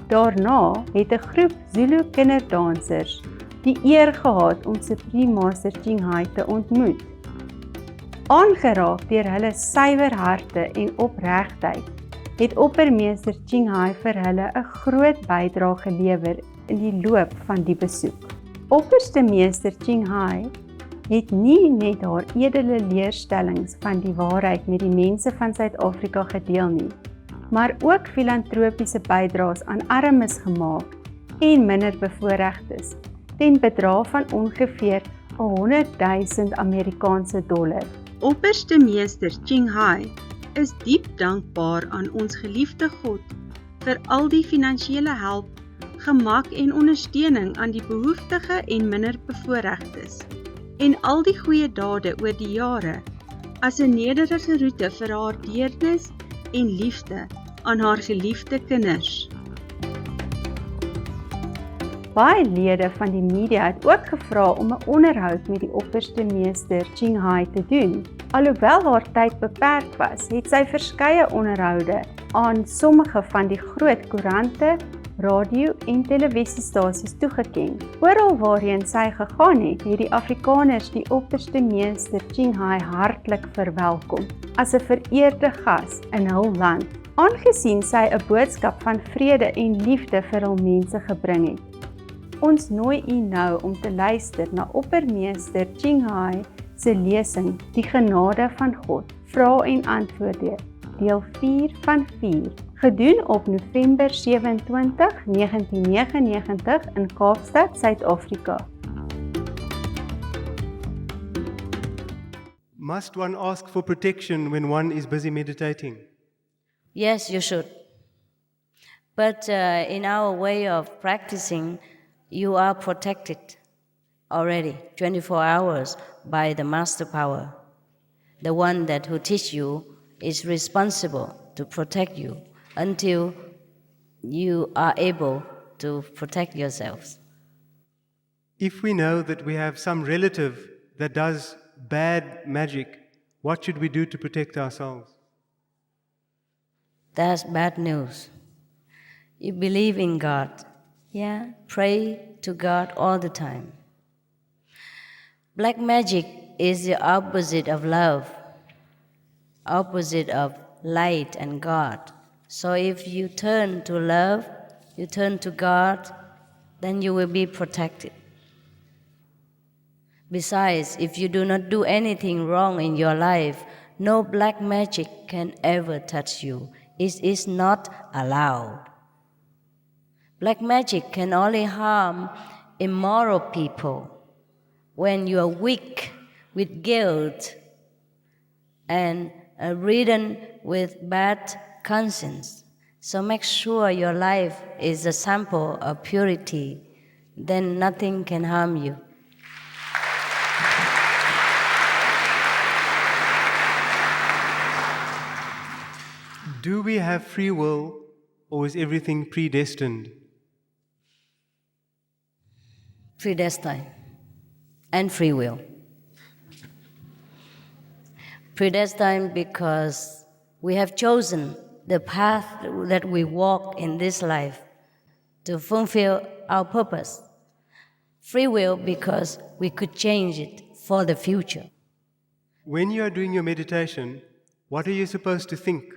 Daarna het 'n groep Zulu kinderdansers die eer gehad om Supreme Master Qinghai te ontmoet. Aangeraak deur hulle suiwer harte en opregtheid, het Oppermeester Qinghai vir hulle 'n groot bydrae gelewer in die loop van die besoek. Opperste Meester Qinghai het nie net haar edele leerstellings van die waarheid met die mense van Suid-Afrika gedeel nie, maar ook filantropiese bydraes aan armes gemaak en minderbevoorregtes ten bedrag van ongeveer $100,000 Amerikaanse dollar. Opperste Meester Qinghai is diep dankbaar aan ons geliefde God vir al die finansiële help, gemak en ondersteuning aan die behoeftige en minderbevoorregtes en al die goeie dade oor die jare as 'n nederige roete vir haar deernis en liefde aan haar geliefde kinders. Baie lede van die media het ook gevra om 'n onderhoud met die Opperste Meester Qinghai te doen. Alhoewel haar tyd beperk was, het sy verskeie onderhoude aan sommige van die groot koerante, radio en televisiestasies toegeken. Oral waarheen sy gegaan het, het die Afrikaners die Opperste Meester Qinghai hartlik verwelkom as 'n vereerde gas in hul land, aangesien sy 'n boodskap van vrede en liefde vir hul mense gebring het. Ons nooi u nou om te luister na Oppermeester Qinghai se lesing Die Genade van God, Vrae en Antwoorde, deel 4 van 4, gedoen op November 27, 1999 in Kaapstad, Suid-Afrika. Must one ask for protection when one is busy meditating? Yes, you should. But in our way of practicing, you are protected already 24 hours by the master power. The one that who teach you is responsible to protect you until you are able to protect yourselves. If we know that we have some relative that does bad magic, what should we do to protect ourselves? That's bad news. You believe in God. Yeah, pray to God all the time. Black magic is the opposite of love, opposite of light and God. So if you turn to love, you turn to God, then you will be protected. Besides, if you do not do anything wrong in your life, no black magic can ever touch you. It is not allowed. Black magic can only harm immoral people when you are weak with guilt and ridden with bad conscience. So make sure your life is a sample of purity, then nothing can harm you. Do we have free will, or is everything predestined? Predestined and free will. Predestined because we have chosen the path that we walk in this life to fulfill our purpose. Free will because we could change it for the future. When you are doing your meditation, what are you supposed to think?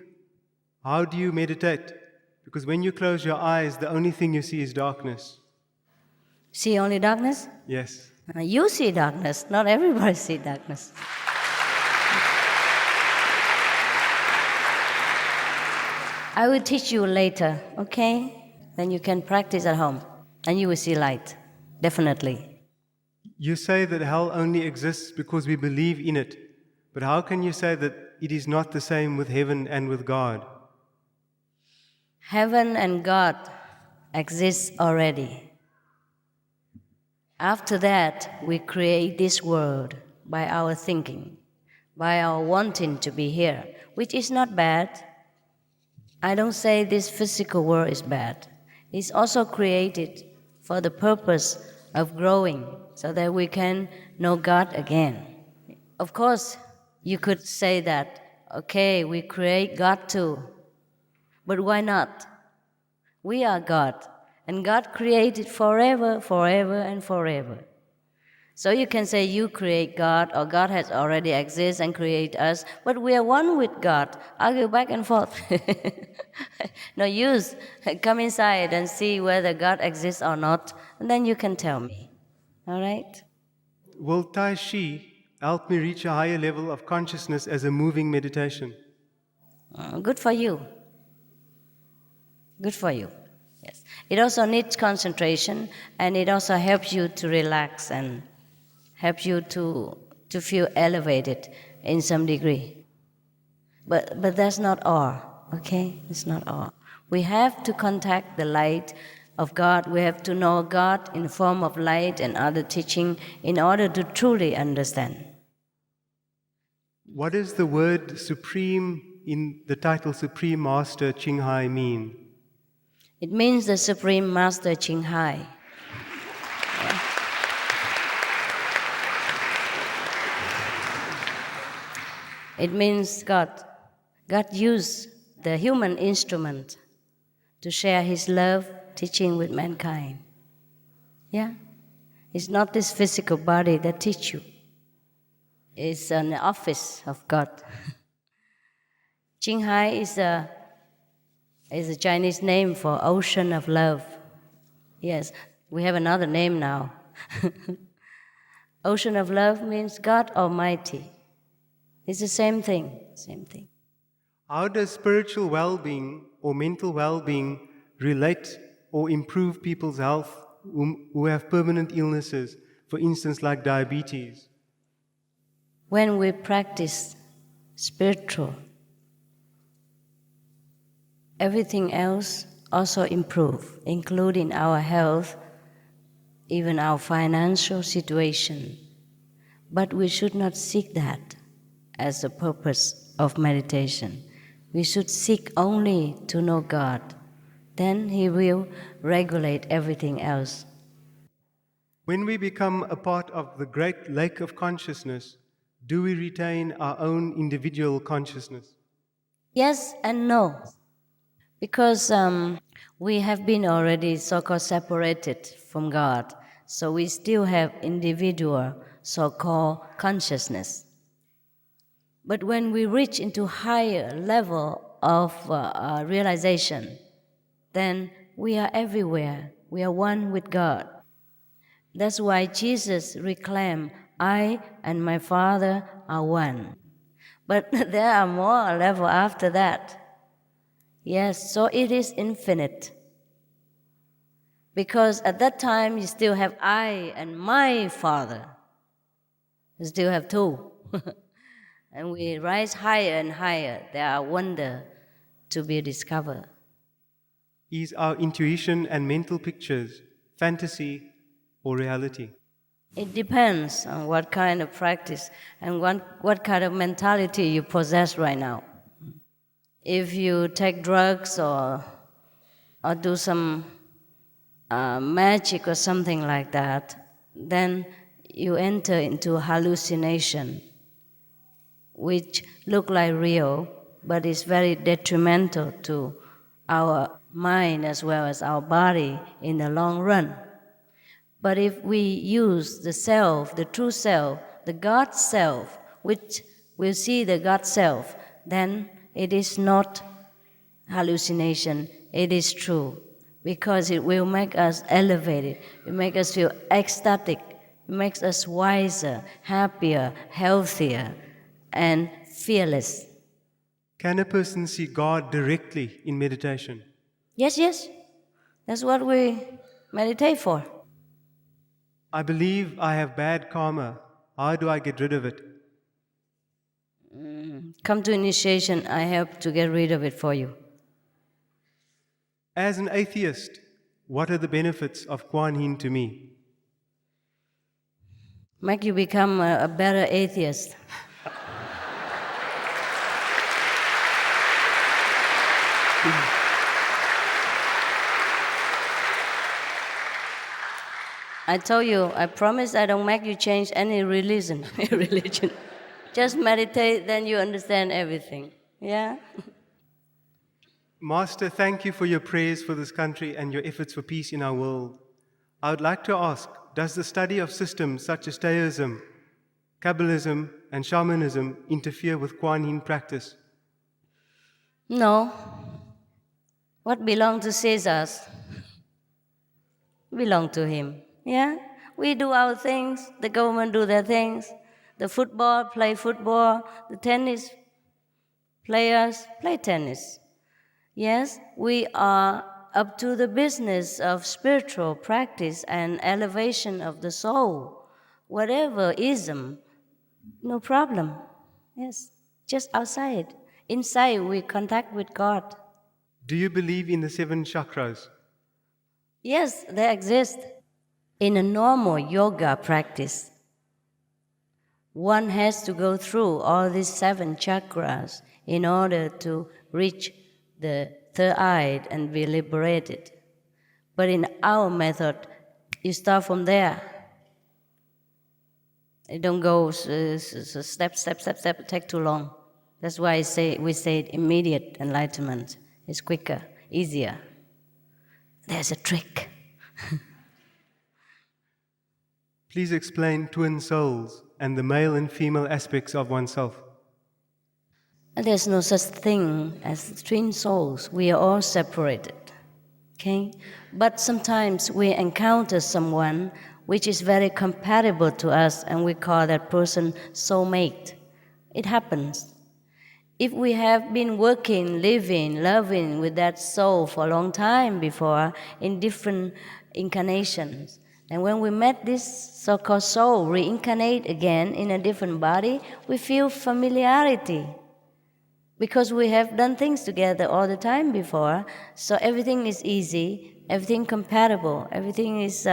How do you meditate? Because when you close your eyes, the only thing you see is darkness. See only darkness? Yes. You see darkness, not everybody see darkness. I will teach you later, okay? Then you can practice at home and you will see light, definitely. You say that hell only exists because we believe in it, but how can you say that it is not the same with heaven and with God? Heaven and God exist already. After that, we create this world by our thinking, by our wanting to be here, which is not bad. I don't say this physical world is bad. It's also created for the purpose of growing so that we can know God again. Of course, you could say that, okay, we create God too, but why not? We are God, and God created forever, forever, and forever. So you can say you create God, or God has already existed and created us, but we are one with God. Argue back and forth. No use. Come inside and see whether God exists or not, and then you can tell me. All right? Will Tai Chi help me reach a higher level of consciousness as a moving meditation? Good for you. Good for you. Yes. It also needs concentration, and it also helps you to relax and help you to feel elevated in some degree. But that's not all, okay? It's not all. We have to contact the light of God. We have to know God in the form of light and other teaching in order to truly understand. What does the word supreme in the title Supreme Master Ching Hai mean? It means the Supreme Master Ching Hai. It means God. God used the human instrument to share His love, teaching with mankind. Yeah? It's not this physical body that teach you. It's an office of God. Ching Hai is a Chinese name for ocean of love. Yes, we have another name now. Ocean of love means God Almighty. It's the same thing, same thing. How does spiritual well-being or mental well-being relate or improve people's health who have permanent illnesses, for instance, like diabetes? When we practice spiritual, everything else also improve, including our health, even our financial situation. But we should not seek that as the purpose of meditation. We should seek only to know God. Then He will regulate everything else. When we become a part of the great lake of consciousness, do we retain our own individual consciousness? Yes and no. Because we have been already so-called separated from God, so we still have individual so-called consciousness. But when we reach into higher level of realization, then we are everywhere. We are one with God. That's why Jesus reclaimed, I and my Father are one. But there are more levels after that. Yes, so it is infinite. Because at that time you still have I and my Father. You still have two. And we rise higher and higher. There are wonders to be discovered. Is our intuition and mental pictures fantasy or reality? It depends on what kind of practice and what kind of mentality you possess right now. If you take drugs or do some magic or something like that, then you enter into hallucination, which look like real, but is very detrimental to our mind as well as our body in the long run. But if we use the self, the true self, the God self, which will see the God self, then it is not hallucination, it is true, because it will make us elevated, it will make us feel ecstatic, It makes us wiser, happier, healthier, and fearless. Can a person see God directly in meditation? Yes, yes. That's what we meditate for. I believe I have bad karma. How do I get rid of it? Come to initiation, I help to get rid of it for you. As an atheist, what are the benefits of Kuan Yin to me? Make you become a better atheist. I told you, I promise I don't make you change any religion. religion. Just meditate, then you understand everything. Yeah? Master, thank you for your prayers for this country and your efforts for peace in our world. I would like to ask, does the study of systems such as Taoism, Kabbalism, and shamanism interfere with Kuan Yin practice? No. What belongs to Caesars belong to him. Yeah? We do our things, the government do their things. The football, play football. The tennis players, play tennis. Yes, we are up to the business of spiritual practice and elevation of the soul. Whatever ism, no problem. Yes, just outside. Inside, we contact with God. Do you believe in the 7 chakras? Yes, they exist. In a normal yoga practice, one has to go through all these 7 chakras in order to reach the third eye and be liberated. But in our method, you start from there. It don't go step, it take too long. That's why we say immediate enlightenment is quicker, easier. There's a trick. Please explain twin souls and the male and female aspects of oneself. There's no such thing as twin souls. We are all separated. Okay? But sometimes we encounter someone which is very compatible to us, and we call that person soulmate. It happens. If we have been working, living, loving with that soul for a long time before in different incarnations, and when we met this so-called soul reincarnate again in a different body, we feel familiarity because we have done things together all the time before. So everything is easy, everything compatible, everything is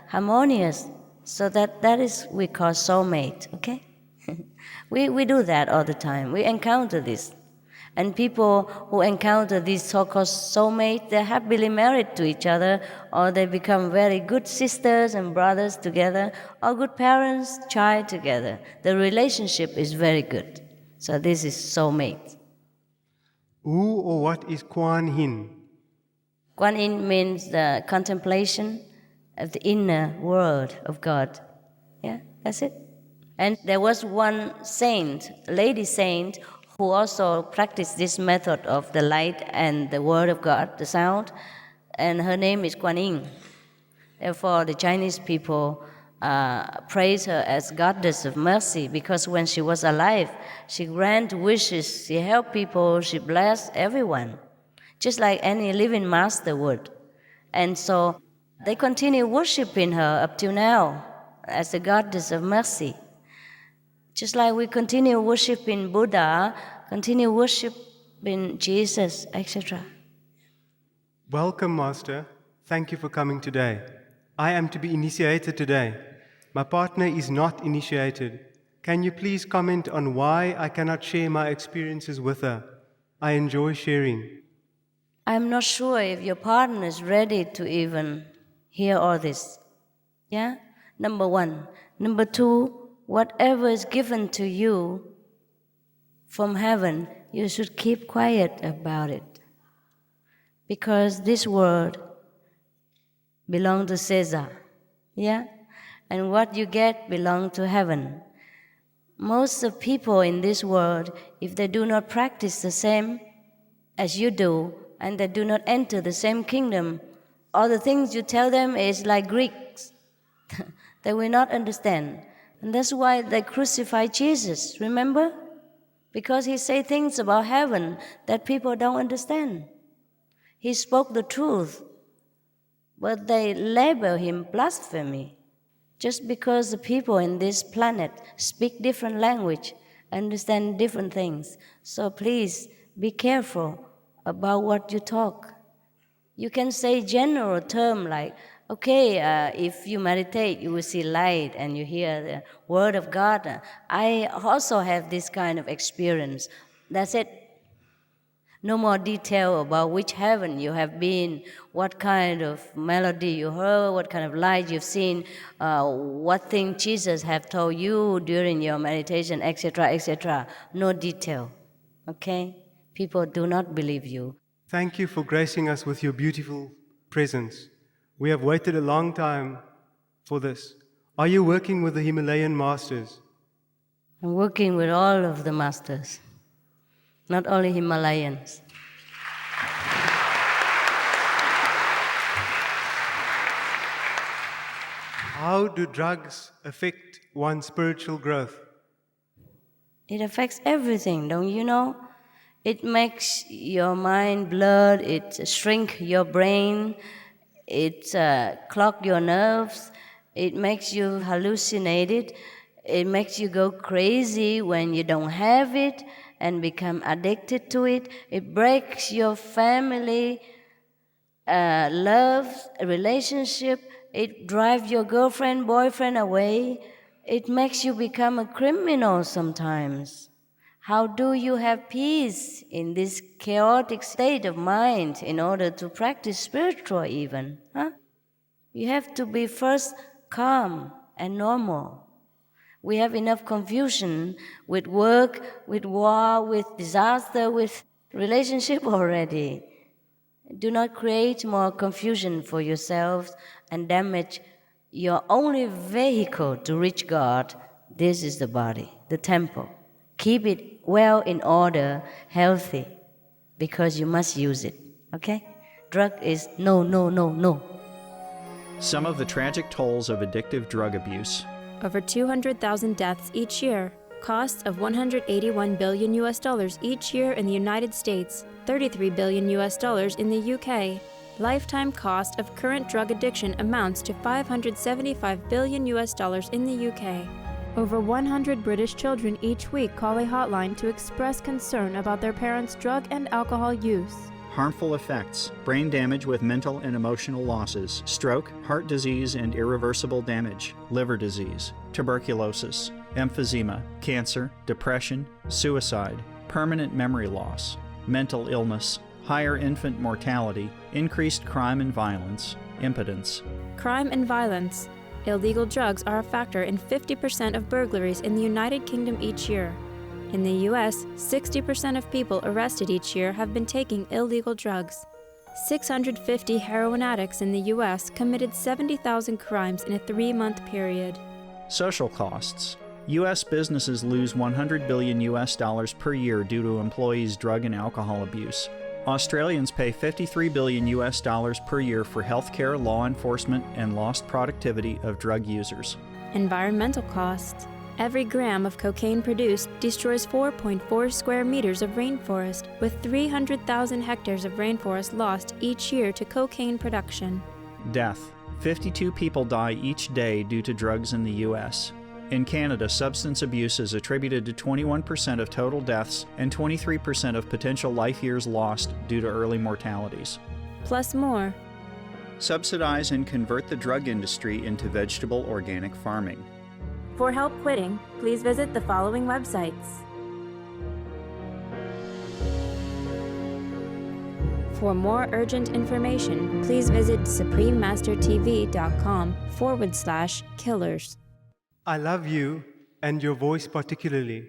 harmonious. So that is we call soulmate, okay? we do that all the time. We encounter this. And people who encounter these so-called soulmates, they're happily married to each other, or they become very good sisters and brothers together, or good parents, child together. The relationship is very good. So this is soulmate. Who or what is Kuan Yin? Kuan Yin means the contemplation of the inner world of God. Yeah, that's it. And there was one saint, a lady saint, who also practiced this method of the light and the word of God, the sound, and her name is Kuan Yin. Therefore, the Chinese people praise her as goddess of mercy, because when she was alive, she granted wishes, she helped people, she blessed everyone, just like any living master would. And so they continue worshiping her up till now as the goddess of mercy. Just like we continue worshiping Buddha, continue worshiping Jesus, etc. Welcome, Master. Thank you for coming today. I am to be initiated today. My partner is not initiated. Can you please comment on why I cannot share my experiences with her? I enjoy sharing. I'm not sure if your partner is ready to even hear all this. Yeah? Number 1. Number 2, whatever is given to you from heaven, you should keep quiet about it. Because this world belongs to Caesar. Yeah? And what you get belongs to heaven. Most of people in this world, if they do not practice the same as you do, and they do not enter the same kingdom, all the things you tell them is like Greeks. They will not understand. And that's why they crucified Jesus, remember? Because he said things about heaven that people don't understand. He spoke the truth, but they label him blasphemy. Just because the people in this planet speak different language, understand different things. So please be careful about what you talk. You can say general term like, okay, if you meditate, you will see light and you hear the word of God. I also have this kind of experience. That's it. No more detail about which heaven you have been, what kind of melody you heard, what kind of light you've seen, what thing Jesus have told you during your meditation, etc., etc. No detail, okay? People do not believe you. Thank you for gracing us with your beautiful presence. We have waited a long time for this. Are you working with the Himalayan masters? I'm working with all of the masters, not only Himalayans. How do drugs affect one's spiritual growth? It affects everything, don't you know? It makes your mind blurred, it shrinks your brain, it clogs your nerves, it makes you hallucinated, it makes you go crazy when you don't have it and become addicted to it. It breaks your family, love, relationship. It drives your girlfriend, boyfriend away. It makes you become a criminal sometimes. How do you have peace in this chaotic state of mind in order to practice spiritual even? Huh? You have to be first calm and normal. We have enough confusion with work, with war, with disaster, with relationship already. Do not create more confusion for yourselves and damage your only vehicle to reach God. This is the body, the temple. Keep it well in order, healthy, because you must use it, okay? Drug is no, no, no, no. Some of the tragic tolls of addictive drug abuse. Over 200,000 deaths each year, costs of $181 billion each year in the United States, $33 billion in the UK. Lifetime cost of current drug addiction amounts to $575 billion in the UK. Over 100 British children each week call a hotline to express concern about their parents' drug and alcohol use. Harmful effects, brain damage with mental and emotional losses, stroke, heart disease and irreversible damage, liver disease, tuberculosis, emphysema, cancer, depression, suicide, permanent memory loss, mental illness, higher infant mortality, increased crime and violence, impotence. Crime and violence. Illegal drugs are a factor in 50% of burglaries in the United Kingdom each year. In the US, 60% of people arrested each year have been taking illegal drugs. 650 heroin addicts in the US committed 70,000 crimes in a 3-month period. Social costs. U.S. businesses lose $100 billion per year due to employees' drug and alcohol abuse. Australians pay $53 billion per year for healthcare, law enforcement, and lost productivity of drug users. Environmental costs. Every gram of cocaine produced destroys 4.4 square meters of rainforest, with 300,000 hectares of rainforest lost each year to cocaine production. Death. 52 people die each day due to drugs in the U.S. In Canada, substance abuse is attributed to 21% of total deaths and 23% of potential life years lost due to early mortalities. Plus more. Subsidize and convert the drug industry into vegetable organic farming. For help quitting, please visit the following websites. For more urgent information, please visit suprememastertv.com/killers. I love you and your voice particularly.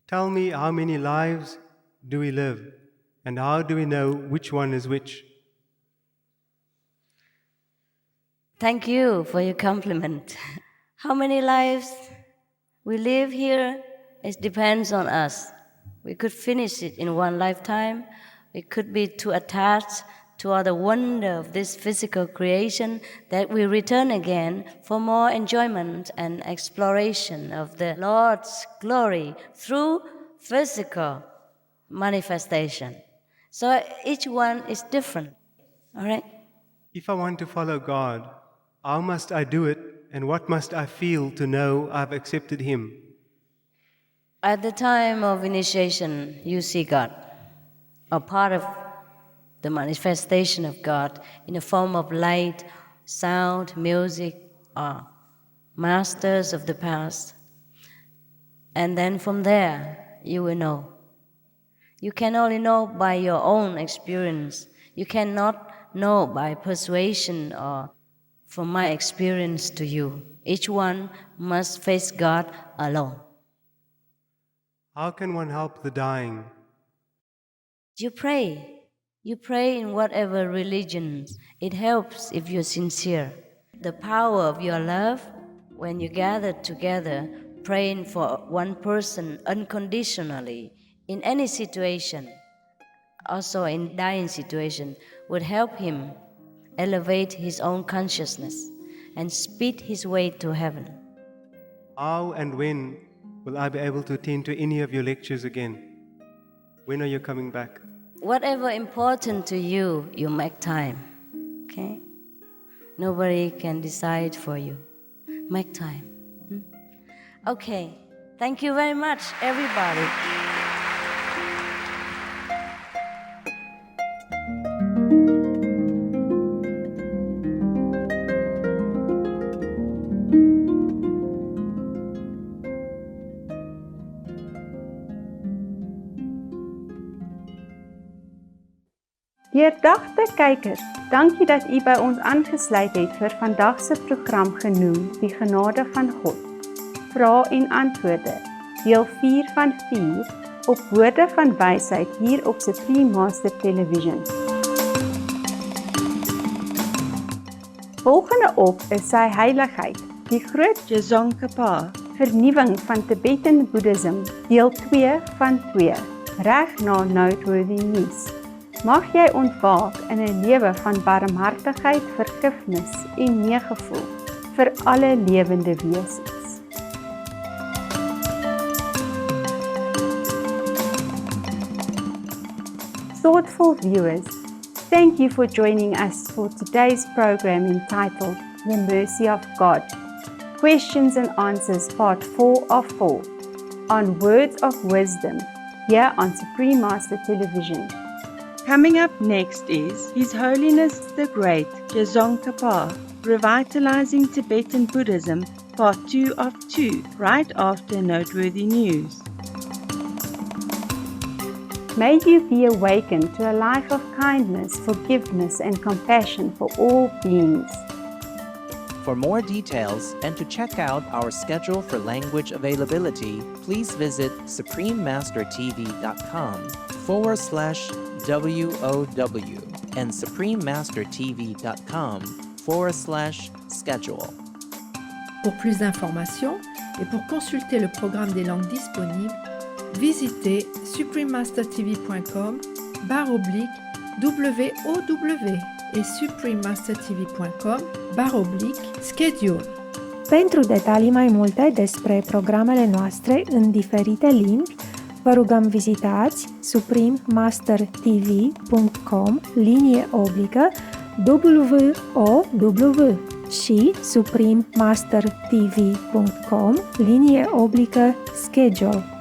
Tell me, how many lives do we live, and how do we know which one is which? Thank you for your compliment. How many lives we live here, it depends on us. We could finish it in one lifetime. We could be too attached to all the wonder of this physical creation, that we return again for more enjoyment and exploration of the Lord's glory through physical manifestation. So each one is different. All right? If I want to follow God, how must I do it, and what must I feel to know I've accepted Him? At the time of initiation, you see God, a part of the manifestation of God in the form of light, sound, music, or masters of the past. And then from there, you will know. You can only know by your own experience. You cannot know by persuasion or from my experience to you. Each one must face God alone. How can one help the dying? You pray. You pray in whatever religion. It helps if you're sincere. The power of your love, when you gather together, praying for one person unconditionally, in any situation, also in dying situation, would help him elevate his own consciousness and speed his way to heaven. How and when will I be able to attend to any of your lectures again? When are you coming back? Whatever important to you, you make time. Okay? Nobody can decide for you. Make time. Okay. Thank you very much, everybody. Deurdagte kykers, dankie dat u by ons aangesluit het vir vandag se program genoem Die Genade van God. Vrae en antwoorde, deel 4 van 4 op Woorde van Wysheid hier op Supreme Master Television. Volgende op is Sy Heiligheid, die groot Jezongkapa, vernuwing van Tibetan Boeddhism, deel 2 van 2, reg na Noteworthy News. Mag jy ontwaak in 'n lewe van barmhartigheid, vergifnis en meegevoel vir alle lewende wesens. Thoughtful viewers, thank you for joining us for today's program entitled The Mercy of God, Questions and Answers Part 4 of 4 on Words of Wisdom here on Supreme Master Television. Coming up next is His Holiness the Great Jezongkapa, Revitalizing Tibetan Buddhism, Part 2 of 2, right after Noteworthy News. May you be awakened to a life of kindness, forgiveness, and compassion for all beings. For more details and to check out our schedule for language availability, please visit suprememastertv.com/WOW and suprememastertv.com/schedule. Pour plus d'informations et pour consulter le programme des langues disponibles, visitez suprememastertv.com/WOW et suprememastertv.com/schedule. Pentru detalii mai multe despre programele noastre în diferite limbi, vă rugăm vizitați suprememastertv.com/WOW și suprememastertv.com/schedule.